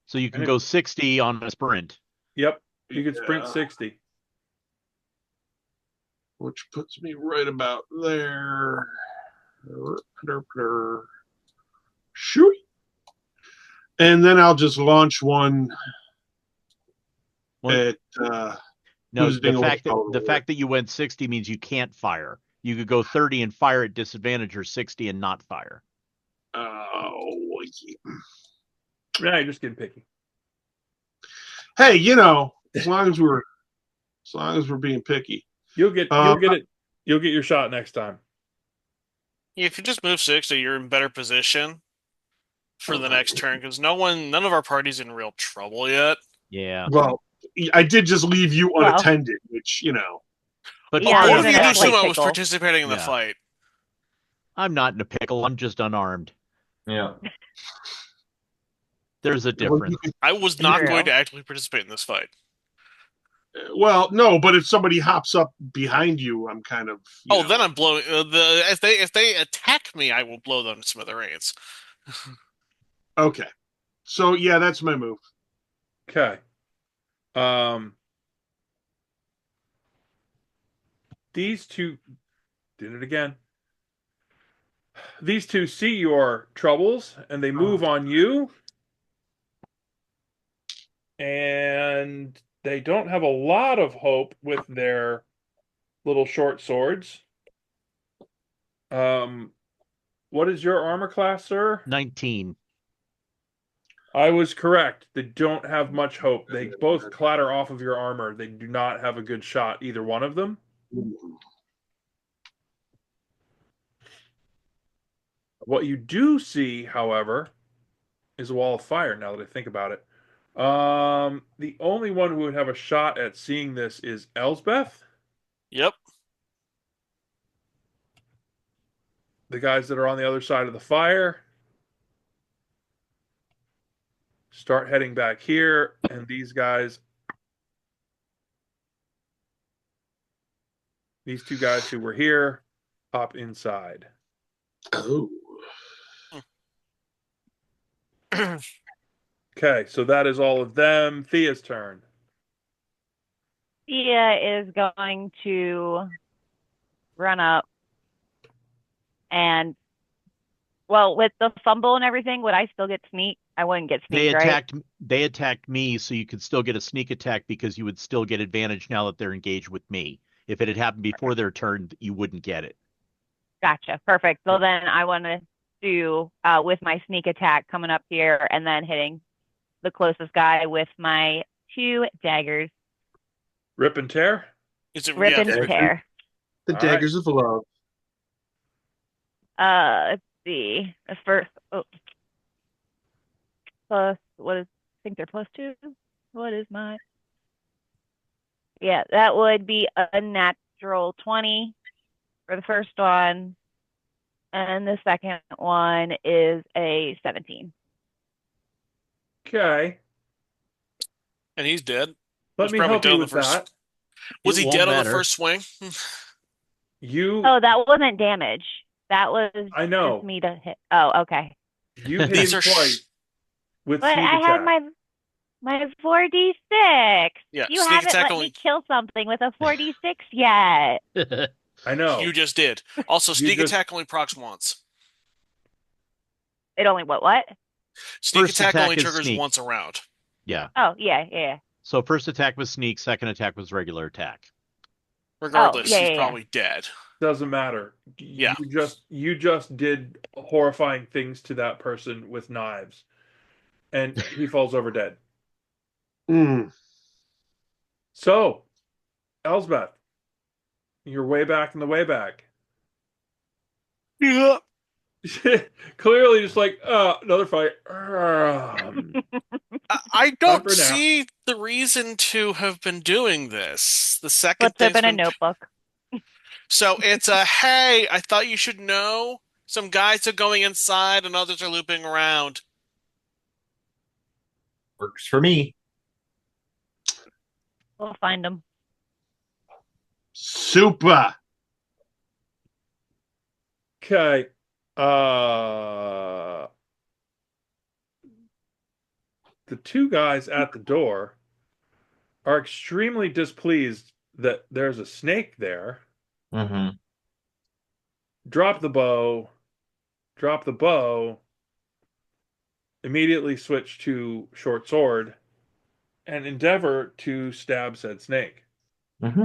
C: So you can go 60 on a sprint.
A: Yep. You can sprint
E: Yeah.
A: 60.
E: Which puts me right about there. Shoot. And then I'll just launch one
C: Well,
E: at
C: no,
E: boosting
C: the fact that you went 60 means you can't fire. You could go 30 and fire at disadvantage, or 60 and not fire.
E: Oh,
A: Yeah, you're just getting picky.
E: hey, as long as we're being picky.
A: You'll get it. You'll get your shot next time.
D: If you just move 60, you're in better position for the next turn because none of our party's in real trouble yet.
C: Yeah.
E: Well, I did just leave you unattended, which
C: But
F: Yeah,
D: One
F: you're
D: of
F: in
D: you
F: a
D: knew
F: slight
D: someone was
F: pickle.
D: participating in the
C: Yeah.
D: fight.
C: I'm not in a pickle. I'm just unarmed.
B: Yeah.
C: There's a difference.
D: I was not
F: True.
D: going to actively participate in this fight.
E: Well, no, but if somebody hops up behind you, I'm kind of.
D: Oh, then I'm blowing if they attack me, I will blow them to smithereens.
E: Okay. So yeah, that's my move.
A: Okay. These two did it again. These two see your troubles and they move on you, and they don't have a lot of hope with their little short swords. What is your armor class, sir?
C: 19.
A: I was correct. They don't have much hope. They both clatter off of your armor. They do not have a good shot, either one of them. What you do see, however, is a wall of fire, now that I think about it. The only one who would have a shot at seeing this is Elsbeth.
D: Yep.
A: The guys that are on the other side of the fire start heading back here, and these two guys who were here, hop inside.
E: Oh.
A: Okay, so that is all of them. Thea's turn.
F: Thea is going to run up and, well, with the fumble and everything, would I still get sneak? I wouldn't get sneak, right?
C: They attacked me, so you could still get a sneak attack because you would still get advantage now that they're engaged with me. If it had happened before their turn, you wouldn't get it.
F: Gotcha. Perfect. So then I want to do with my sneak attack coming up here and then hitting the closest guy with my 2 daggers.
A: Rip and tear?
D: Is it
F: Rip and
E: Dagger.
F: tear.
E: The
A: All
E: daggers of love.
F: Let's see. The first plus what is, I think they're +2. What is my, yeah, that would be a natural 20 for the first one. And the second one is a 17.
A: Okay.
D: And he's dead.
A: Let
D: Was
A: me
D: probably
A: help
D: dead
A: you
D: on the
A: with
D: first.
A: that.
D: Was
C: It
D: he
C: won't
D: dead on the
C: matter.
D: first swing?
A: You,
F: Oh, that wasn't damage. That was
A: I know.
F: just me to hit. Oh, okay.
A: You hit
D: These
A: him
D: are
A: twice with
F: But
A: sneak
F: I had
A: attack.
F: my 4d6.
D: Yeah,
F: You
D: sneak
F: haven't
D: attack
F: let
D: only.
F: me kill something with a 4d6 yet.
A: I know.
D: You just did. Also,
A: You
D: sneak
A: just-
D: attack only procs once.
F: It only what?
D: Sneak
C: First
D: attack
C: attack
D: only
C: is
D: triggers
C: sneak.
D: once a round.
C: Yeah.
F: Oh, yeah.
C: So first attack was sneak, second attack was regular attack.
D: Regardless,
F: yeah,
D: he's
F: yeah.
D: probably dead.
A: Doesn't matter.
D: Yeah.
A: You just did horrifying things to that person with knives, and he falls over dead.
E: Mm.
A: So, Elsbeth, you're way back in the way back.
D: Yeah.
A: Clearly, just like another fight.
D: I
A: Time
D: don't
A: for now.
D: see the reason to have been doing this. The second
F: Puts it
D: thing's
F: in a
D: been
F: notebook.
D: so it's a hey, I thought you should know. Some guys are going inside and others are looping around.
B: Works for me.
F: We'll find them.
E: Super.
A: Okay. The two guys at the door are extremely displeased that there's a snake there.
B: Mm-hmm.
A: Drop the bow. Drop the bow. Immediately switch to short sword and endeavor to stab said snake.
B: Mm-hmm.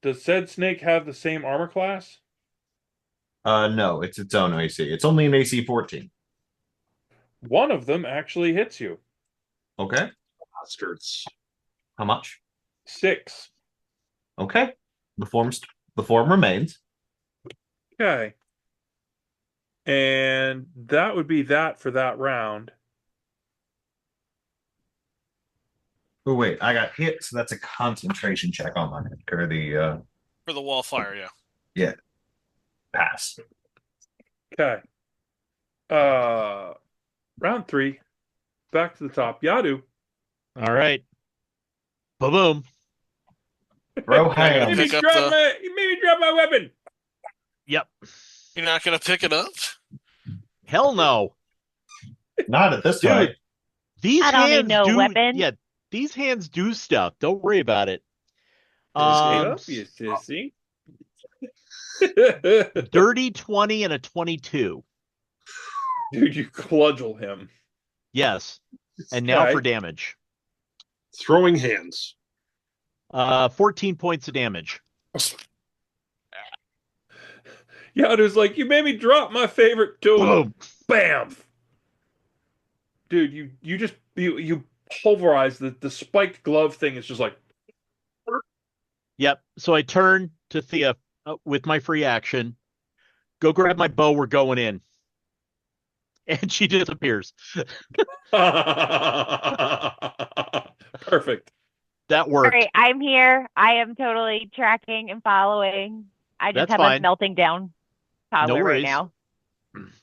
A: Does said snake have the same armor class?
B: No, it's its own AC. It's only an AC 14.
A: One of them actually hits you.
B: Okay.
E: Bastards.
B: How much?
A: 6.
B: Okay. The form remains.
A: Okay. And that would be that for that round.
B: Oh wait, I got hit, so that's a concentration check on my head. Or the
D: For the wall fire,
B: yeah. Pass.
A: Okay. Round 3. Back to the top. Yadu.
C: All right. Boom.
B: Bro,
D: You're not gonna
B: hands.
D: pick up the.
A: You made me drop my weapon.
C: Yep.
D: You're not gonna pick it up.
C: Hell no.
B: Not at this
C: Dude.
B: time.
C: These
F: I don't need
C: hands
F: no
C: do
F: weapon.
C: yeah, these hands do stuff. Don't worry about it.
A: Stay up, you sissy.
C: Dirty 20 and a 22.
A: Dude, you cudgel him.
C: Yes. And now
A: Okay.
C: for damage.
E: Throwing hands.
C: 14 points of damage.
A: Yeah, it was like, you made me drop my favorite tool.
C: Boom.
A: Bam. Dude, you pulverize the spiked glove thing. It's just like,
C: Yep. So I turn to Thea with my free action. Go grab my bow. We're going in. And she disappears.
A: perfect.
C: That
F: All
C: worked.
F: right, I'm here. I am totally tracking and following. I just
C: That's
F: have
C: fine.
F: a melting down toddler right
C: worries.
F: now.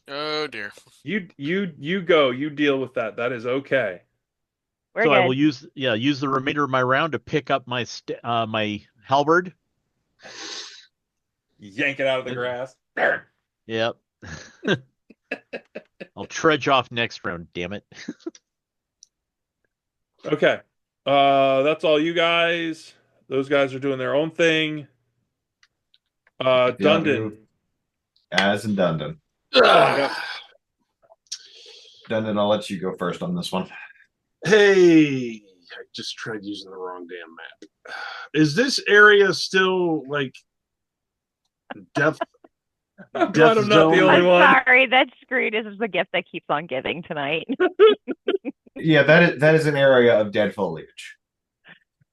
D: Oh dear.
A: You go. You deal with that. That is okay.
F: We're
C: So
F: good.
C: I will use the remainder of my round to pick up my my halberd.
A: Yank it out of the grass.
C: Yep. I'll trudge off next round, damn it.
A: Okay. That's all you guys. Those guys are doing their own thing. Dundon.
B: As in Dundon.
A: Yep.
B: Dundon, I'll let you go first on this one.
E: Hey, I just tried using the wrong damn map. Is this area still like death?
A: I'm glad I'm not the
E: zone?
A: only
F: I'm
A: one.
F: sorry, that screen is the gift that keeps on giving tonight.
B: Yeah, that is an area of dead foliage.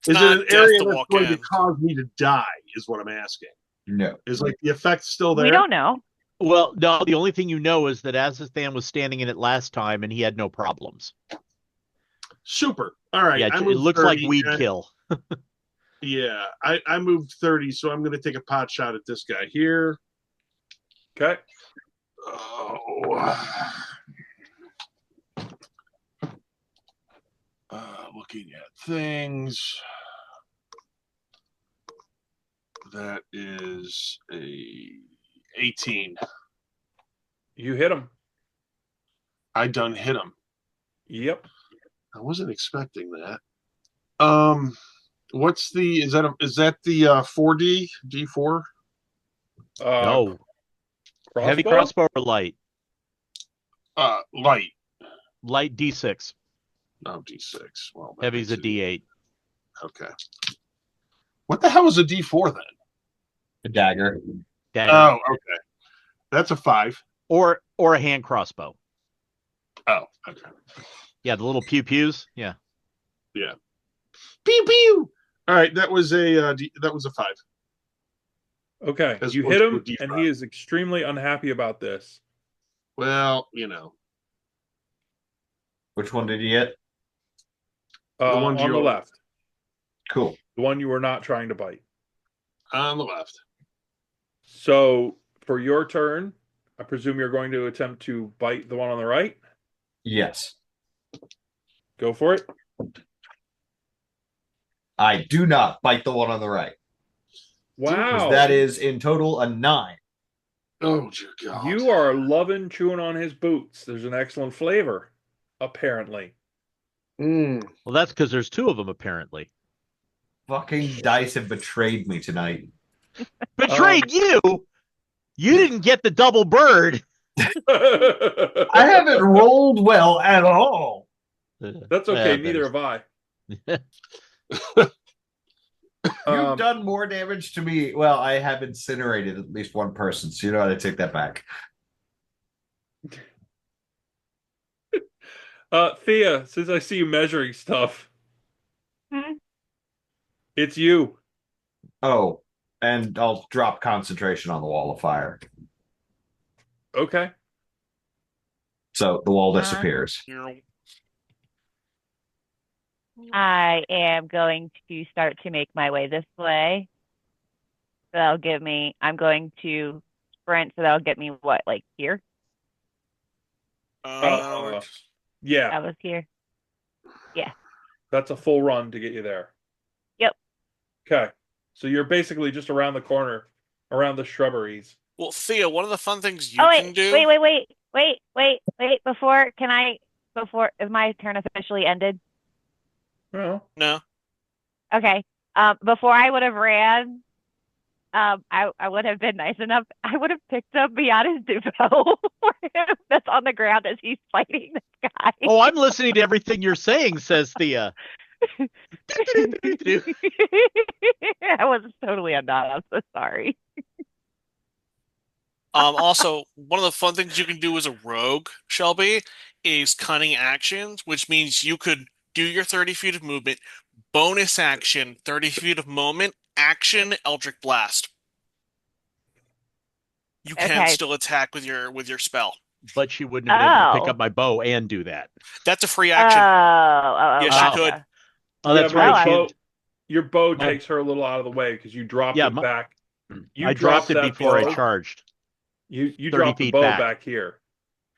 E: Is
D: not
E: it an
D: death
E: area
D: to
E: that's
D: walk
E: going to
D: in.
E: cause me to die? Is what I'm asking.
B: No.
E: Is like the effect still there?
F: We don't know.
C: Well, no, the only thing you know is that Azathan was standing in it last time and he had no problems.
E: Super. All right.
C: Yeah,
E: I
C: it
E: moved
C: looks
E: 30,
C: like weed
E: and-
C: kill.
E: Yeah, I moved 30, so I'm going to take a pot shot at this guy here.
A: Okay.
E: Oh. Looking at things. That is a 18.
A: You hit him.
E: I done hit him.
A: Yep.
E: I wasn't expecting that. What's the is that the 4D D4?
C: No.
A: Crossbow?
C: Heavy crossbow or light?
E: Light.
C: Light D6.
E: No, D6. Well, that
C: Heavy's a
E: makes it-
C: D8.
E: Okay. What the hell is a D4 then?
B: A dagger.
C: Dagger.
E: Oh, okay. That's a 5.
C: Or a hand crossbow.
E: Oh, okay.
C: Yeah, the little pew pews. Yeah.
E: Pew pew. All right, that was a 5.
A: Okay.
E: As
A: You
E: opposed
A: hit
E: to a
A: him,
E: D5.
A: and he is extremely unhappy about this.
E: Well,
B: Which one did you hit?
E: one to
A: On the
E: your-
A: left.
B: Cool.
A: The one you were not trying to bite.
E: on the left.
A: So, for your turn, I presume you're going to attempt to bite the one on the right.
B: Yes.
A: Go for it.
B: I do not bite the one on the right.
A: Wow.
B: That is in total a 9.
E: Oh, dear God.
A: You are loving chewing on his boots. There's an excellent flavor, apparently.
E: Mm.
C: Well, that's because there's two of them, apparently.
B: Fucking dice have betrayed me tonight.
C: Betrayed you? You didn't get the double bird.
B: I haven't rolled well at all.
A: That's okay. Neither have I.
B: You've done more damage to me. Well, I have incinerated at least one person, so you know how to take that back.
A: Thea, since I see you measuring stuff,
F: Hmm?
A: it's you.
B: Oh, and I'll drop concentration on the wall of fire.
A: Okay.
B: So the wall disappears.
F: I am going to start to make my way this way. So that'll give me, I'm going to sprint, so that'll get me what, like here?
A: Yeah,
F: That was here.
A: that's a full run to get you there. Okay. So you're basically just around the corner, around the shrubberies.
D: Well, Thea, one of the fun things you
F: Oh
D: can do.
F: wait. Before is my turn officially ended?
A: Well,
D: No.
F: Okay. Before I would have ran, I would have been nice enough. I would have picked up Miata's Duvo for him that's on the ground as he's fighting this guy.
C: Oh, I'm listening to everything you're saying, says Thea.
F: I was totally not. I'm so sorry.
D: Also, one of the fun things you can do as a rogue, Shelby, is cunning actions, which means you could do your 30 feet of movement, bonus action, 30 feet of moment, action, Eldritch Blast. You can
F: Okay.
D: still attack with your spell.
C: But she wouldn't have been able to pick
F: Oh.
C: up my bow and do that.
D: That's a free
F: Oh,
D: action.
F: oh,
D: Yes, she
C: Oh.
D: could.
F: gotcha.
C: Oh, that's
A: yeah,
C: right.
A: but
F: Oh,
A: your bow
C: Oh.
A: takes her a little out of the way because you dropped
C: Yeah,
A: it back. You
C: I dropped it
A: that
C: before I
A: bow.
C: charged.
A: You
C: 30
A: dropped the
C: feet
A: bow
C: back.
A: here.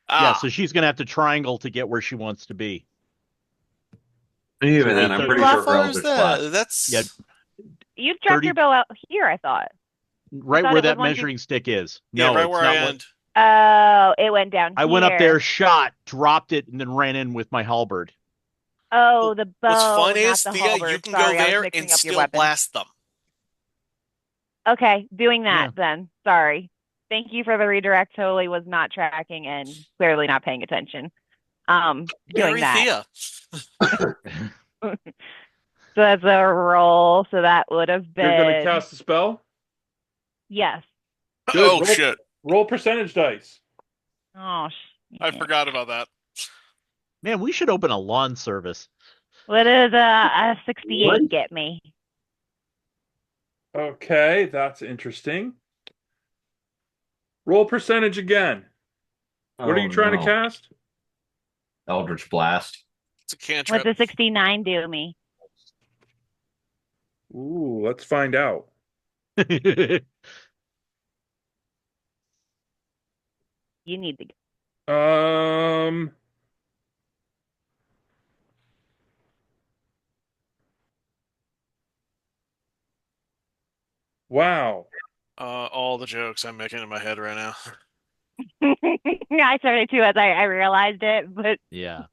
C: Yeah,
D: Ah,
C: so she's going to have to triangle to get where she wants to be.
G: Even
C: So
G: then, I'm
C: wait,
G: pretty
D: how
G: sure
D: far is
G: Eldritch
D: that?
G: Blast.
D: That's
C: Yeah.
F: You've dropped
C: 30
F: your bow out here, I thought.
C: right
F: thought
C: where
F: it was
C: that
F: one
C: measuring stick is.
D: yeah,
C: No,
D: right
C: it's
D: where
C: not
D: I
C: what
D: end.
F: Oh, it went down
C: I
F: here.
C: went up there, shot, dropped it, and then ran in with my halberd.
F: Oh, the bow,
D: What's fun
F: not
D: is,
F: the
D: Thea, you
F: halberd.
D: can
F: Sorry,
D: go
F: I was
D: there
F: mixing
D: and
F: up your
D: still
F: weapons.
D: blast them.
F: Okay, doing that
C: Yeah.
F: then. Sorry. Thank you for the redirect. Totally was not tracking and clearly not paying attention. Doing
D: Very
F: that.
D: Thea.
F: So that's a roll. So that would have
A: You're going to
F: been
A: cast a spell?
F: yes.
A: Good.
D: Oh shit!
A: Roll percentage dice.
F: Oh
D: I
F: shit.
D: forgot about that.
C: Man, we should open a lawn service.
F: What does a 68 get me?
A: Okay, that's interesting. Roll percentage again. What are you trying to cast?
B: Eldritch Blast.
D: It's a cantrip.
F: What's a 69 do me?
A: Ooh, let's find out.
F: You need to.
A: Wow.
D: All the jokes I'm making in my head right now.
F: I started to as I realized it, but
C: Yeah.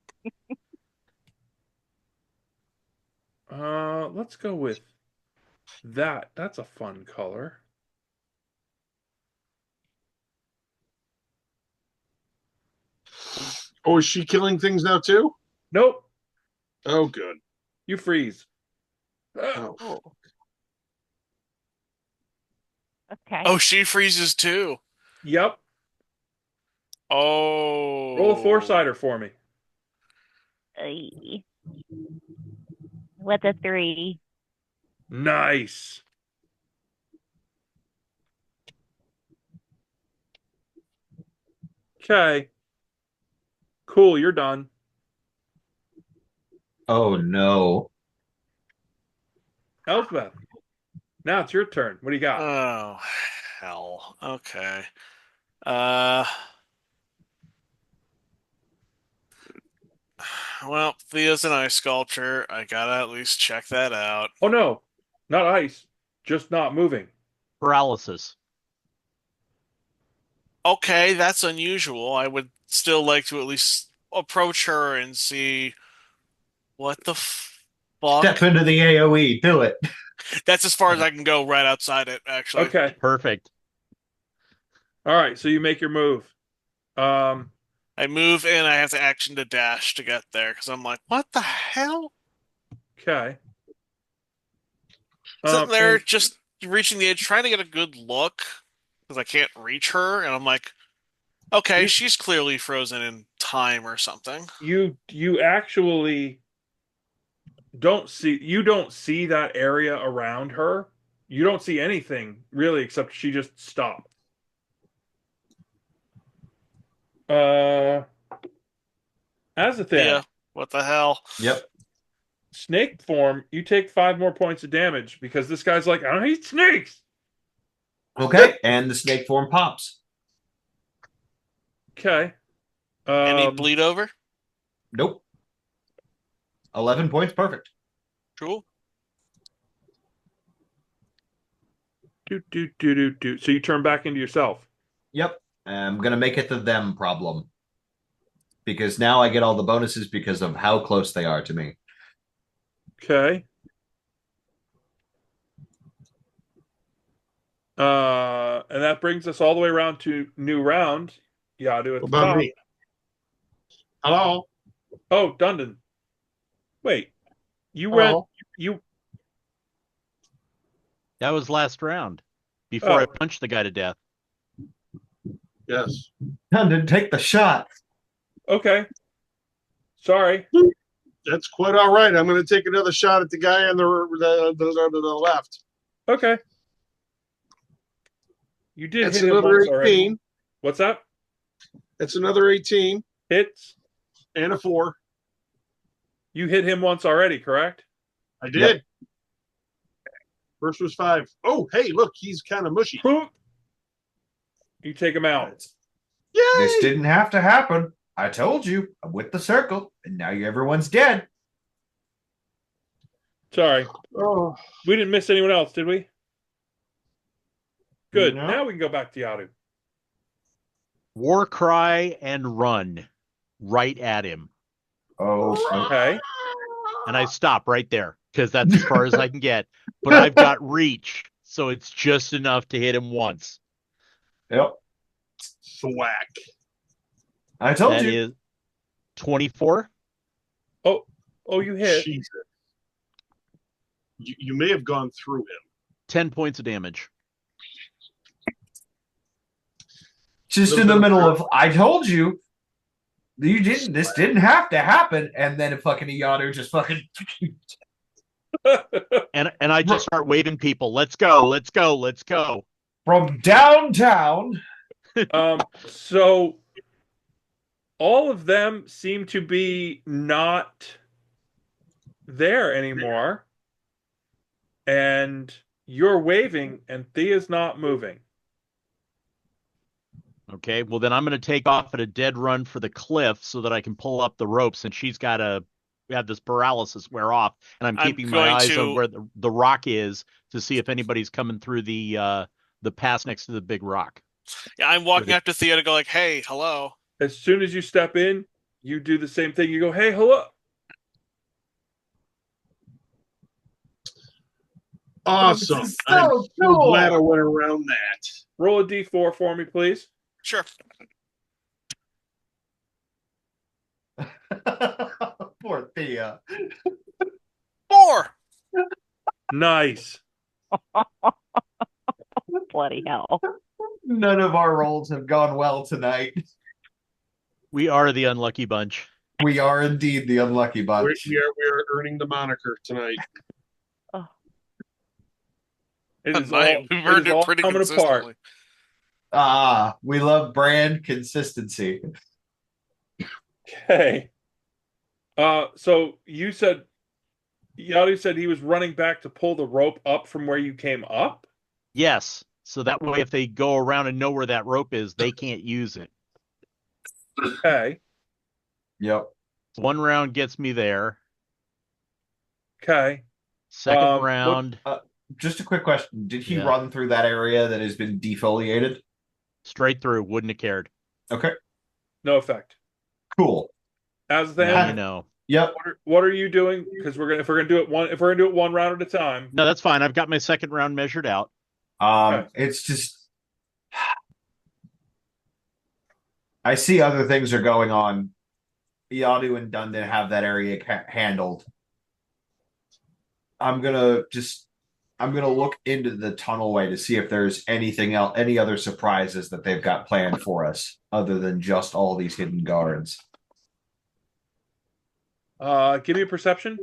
A: Let's go with that. That's a fun color.
E: Oh, is she killing things now too?
A: Nope.
E: Oh, good.
A: You freeze.
E: Oh.
F: okay.
D: Oh, she freezes too.
A: Yep.
D: Oh.
A: Roll a four-sider for me.
F: Ay. What's a 3?
A: Nice. Okay. Cool, you're done.
B: Oh no.
A: Elsbeth. Now it's your turn. What do you got?
D: Oh, hell. Okay. Uh. Well, Thea's an ice sculpture. I gotta at least check that out.
A: Oh no. Not ice. Just not moving.
C: Paralysis.
D: Okay, that's unusual. I would still like to at least approach her and see what the fuck.
B: Step into the AoE. Do it.
D: That's as far as I can go right outside it, actually.
A: Okay.
C: Perfect.
A: All right, so you make your move.
D: I move and I have to action to dash to get there because I'm like, what the hell?
A: Okay.
D: Sitting there
A: And
D: just reaching the edge, trying to get a good look because I can't reach her, and I'm like, okay, she's clearly frozen in time or something.
A: you actually don't see that area around her. You don't see anything really except she just stopped. Azathan,
D: Yeah, what the hell?
B: Yep.
A: snake form, you take 5 more points of damage because this guy's like, I don't hate snakes.
B: Okay. And the snake form pops.
A: Okay.
D: Any bleed over?
B: Nope. 11 points. Perfect.
D: Cool.
A: Do. So you turn back into yourself.
B: Yep. I'm gonna make it the them problem. Because now I get all the bonuses because of how close they are to me.
A: Okay. And that brings us all the way around to new round. Yadu at
E: What
A: the
E: about
A: top.
E: me? Hello?
A: Oh, Dundon. Wait, you went.
E: Hello?
A: You.
C: That was last round before I
A: Oh,
C: punched the guy to death.
E: Yes.
B: Dundon, take the shot.
A: okay. Sorry.
E: That's quite all right. I'm going to take another shot at the guy on the left.
A: Okay. You did
E: That's
A: hit him
E: another
A: once
E: 18.
A: already. What's that?
E: That's another 18
A: Hits.
E: and a 4.
A: You hit him once already, correct?
E: I did. First was 5. Oh, hey, look, he's kind of mushy.
A: You take him out.
E: Yay!
B: This didn't have to happen. I told you. I'm with the circle, and now everyone's dead.
A: Sorry.
E: Oh,
A: We didn't miss anyone else, did we? Good.
B: No.
A: Now we can go back to Yadu.
C: War cry and run right at him.
B: Oh,
A: Okay.
C: And I stop right there because that's as far as I can get. But I've got reach, so it's just enough to hit him once.
B: yep.
E: thwack.
B: I told
C: That
B: you.
C: is 24.
A: Oh, you hit.
E: Jesus. You may have gone through him.
C: 10 points of damage.
B: Just in the middle of, I told you. You didn't. This didn't have to happen, and then fucking Ianu just fucking.
C: And I just start waving people. Let's go. Let's go. Let's go.
B: From downtown.
A: So all of them seem to be not there anymore. And you're waving and Thea's not moving.
C: Okay, well then I'm going to take off at a dead run for the cliff so that I can pull up the ropes, and she's got to have this paralysis wear off, and I'm keeping my eyes on where the rock is to see if anybody's coming through the pass next to the big rock.
D: Yeah, I'm walking after Thea to go like, hey, hello.
A: As soon as you step in, you do the same thing. You go, hey, hello.
E: Awesome.
B: This is
E: I'm
B: so
E: so
B: cool.
E: glad I went around that.
A: Roll a d4 for me, please.
D: Sure.
B: Poor Thea.
D: 4.
A: Nice.
F: Bloody hell.
B: None of our rolls have gone well tonight.
C: We are the unlucky bunch.
B: We are indeed the unlucky bunch.
E: We are earning the moniker tonight.
A: It is
D: We've earned it pretty
A: coming
D: consistently.
B: Ah, we love brand consistency.
A: Okay. So you said Yadi said he was running back to pull the rope up from where you came up?
C: Yes, so that way if they go around and know where that rope is, they can't use it.
A: Okay.
B: Yep.
C: One round gets me there.
A: Okay.
C: Second round.
B: Just a quick question. Did he
C: Yeah.
B: run through that area that has been defoliated?
C: Straight through. Wouldn't have cared.
B: Okay.
A: No effect.
B: Cool.
A: As
C: Now
A: then,
C: you know.
B: Yep.
A: what are you doing? Because if we're gonna do it one round at a time.
C: No, that's fine. I've got my second round measured out.
A: Okay.
B: It's just I see other things are going on. Yadu and Dundon have that area handled. I'm gonna look into the tunnelway to see if there's anything else, any other surprises that they've got planned for us, other than just all these hidden guards.
A: Give me a perception.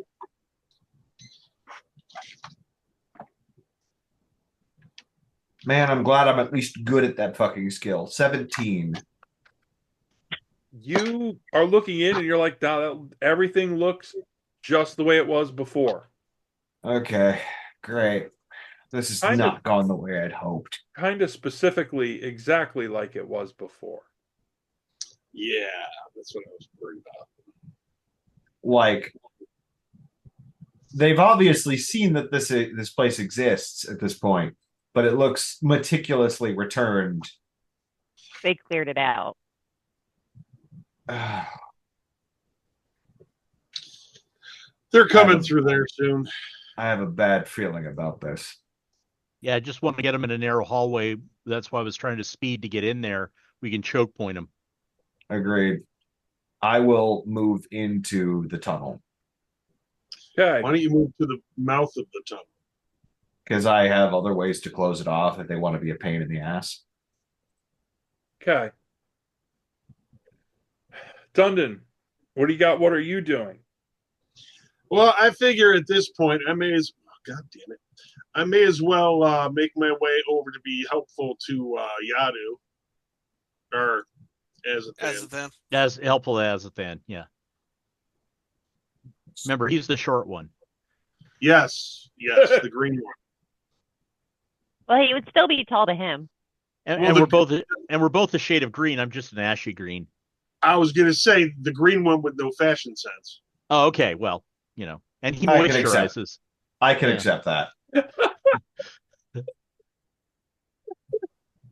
B: Man, I'm glad I'm at least good at that fucking skill. 17.
A: You are looking in and you're like, everything looks just the way it was before.
B: Okay, great. This has not gone the way I'd hoped.
A: Kind of specifically exactly like it was before.
E: Yeah, that's what I was worried about.
B: Like, they've obviously seen that this place exists at this point, but it looks meticulously returned.
F: They cleared it out.
E: They're coming
B: Adam.
E: through there soon.
B: I have a bad feeling about this.
C: Yeah, I just want to get him in a narrow hallway. That's why I was trying to speed to get in there. We can choke point him.
B: Agreed. I will move into the tunnel
A: Okay.
E: Why don't you move to the mouth of the tunnel?
B: because I have other ways to close it off if they want to be a pain in the ass.
A: Okay. Dundon, what do you got? What are you doing?
E: Well, I figure at this point I may as God damn it. I may as well make my way over to be helpful to Yadu. Or as a
D: then.
C: As helpful as it then, yeah. Remember, he's the short one.
E: Yes, the green one.
F: Well, he would still be tall to him.
C: And,
E: Well,
C: and
E: the-
C: we're both a shade of green. I'm just an ashy green.
E: I was gonna say the green one with no fashion sense.
C: Oh, okay. Well, you know, and he
B: I can accept.
C: moisturizes.
B: I can
C: Yeah.
B: accept that.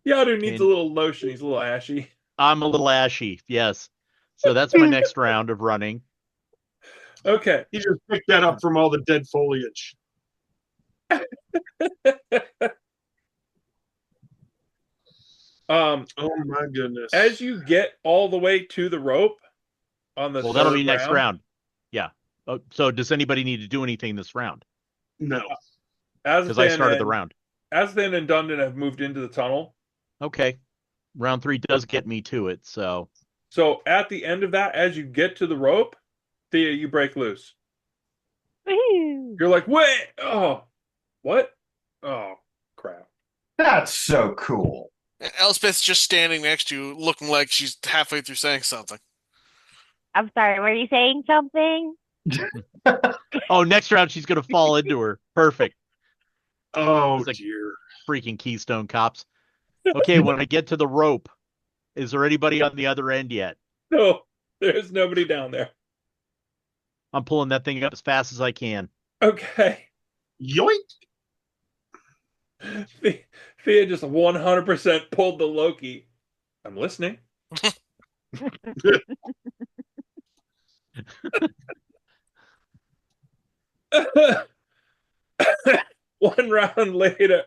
A: Yadu needs a little lotion. He's a little ashy.
C: I'm a little ashy, yes. So that's my next round of running.
A: Okay.
E: He just picked that up from all the dead foliage.
A: Um,
E: Oh my goodness!
A: as you get all the way to the rope on the
C: Well, that'll
A: third
C: be next round. Yeah. Oh, so does anybody need to do anything this round?
E: No,
C: Because I started the
A: and
C: round.
A: Aslan and Dundon have moved into the tunnel.
C: Okay. Round 3 does get me to it, so
A: So at the end of that, as you get to the rope, Thea, you break loose.
F: Woo!
A: You're like, wait, oh, what? Oh, crap.
B: That's so cool.
D: Elsbeth's just standing next to you, looking like she's halfway through saying something.
F: I'm sorry, were you saying something?
C: oh, next round she's gonna fall into her. Perfect.
E: oh
C: It's like-
E: dear.
C: Freaking Keystone Cops. Okay, when I get to the rope, is there anybody on the other end yet?
A: No, there's nobody down there.
C: I'm pulling that thing up as fast as I can.
A: Okay.
E: Yoink!
A: Thea just 100% pulled the Loki. I'm listening. One round later,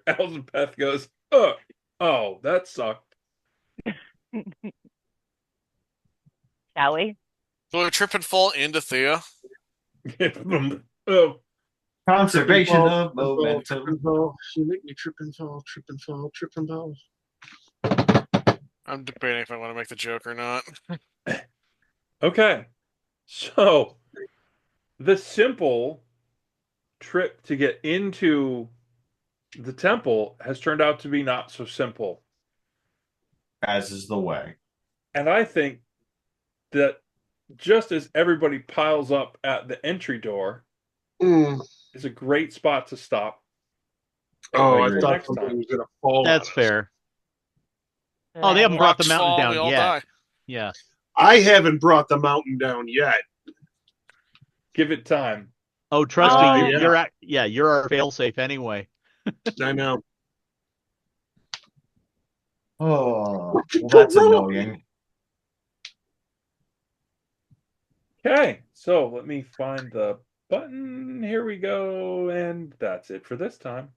A: Elsbeth goes, oh, that sucked.
F: Shall we?
D: So we trip and fall into Thea.
A: Oh,
B: Conservation
E: Trip and
B: of
E: fall,
B: momentum.
E: Trip and fall. You make me trip and fall, trip and fall, trip and fall.
D: I'm debating if I want to make the joke or not.
A: okay. So, the simple trip to get into the temple has turned out to be not so simple.
B: As is the way.
A: And I think that just as everybody piles up at the entry door is a great spot to stop.
E: Oh,
A: Wait
E: I
A: for
E: thought
A: next
E: something
A: time.
E: was gonna fall.
C: That's
E: on us.
C: fair. Oh, they haven't brought the
D: Rocks
C: mountain
D: fall,
C: down
D: we all
C: yet.
D: die.
C: Yeah.
E: I haven't brought the mountain down yet.
A: Give it time.
C: Oh, trust
F: Oh,
C: me,
E: yeah.
C: you're our failsafe anyway.
E: I know.
B: Oh, well, that's annoying.
A: Okay, so let me find the button. Here we go. And that's it for this time.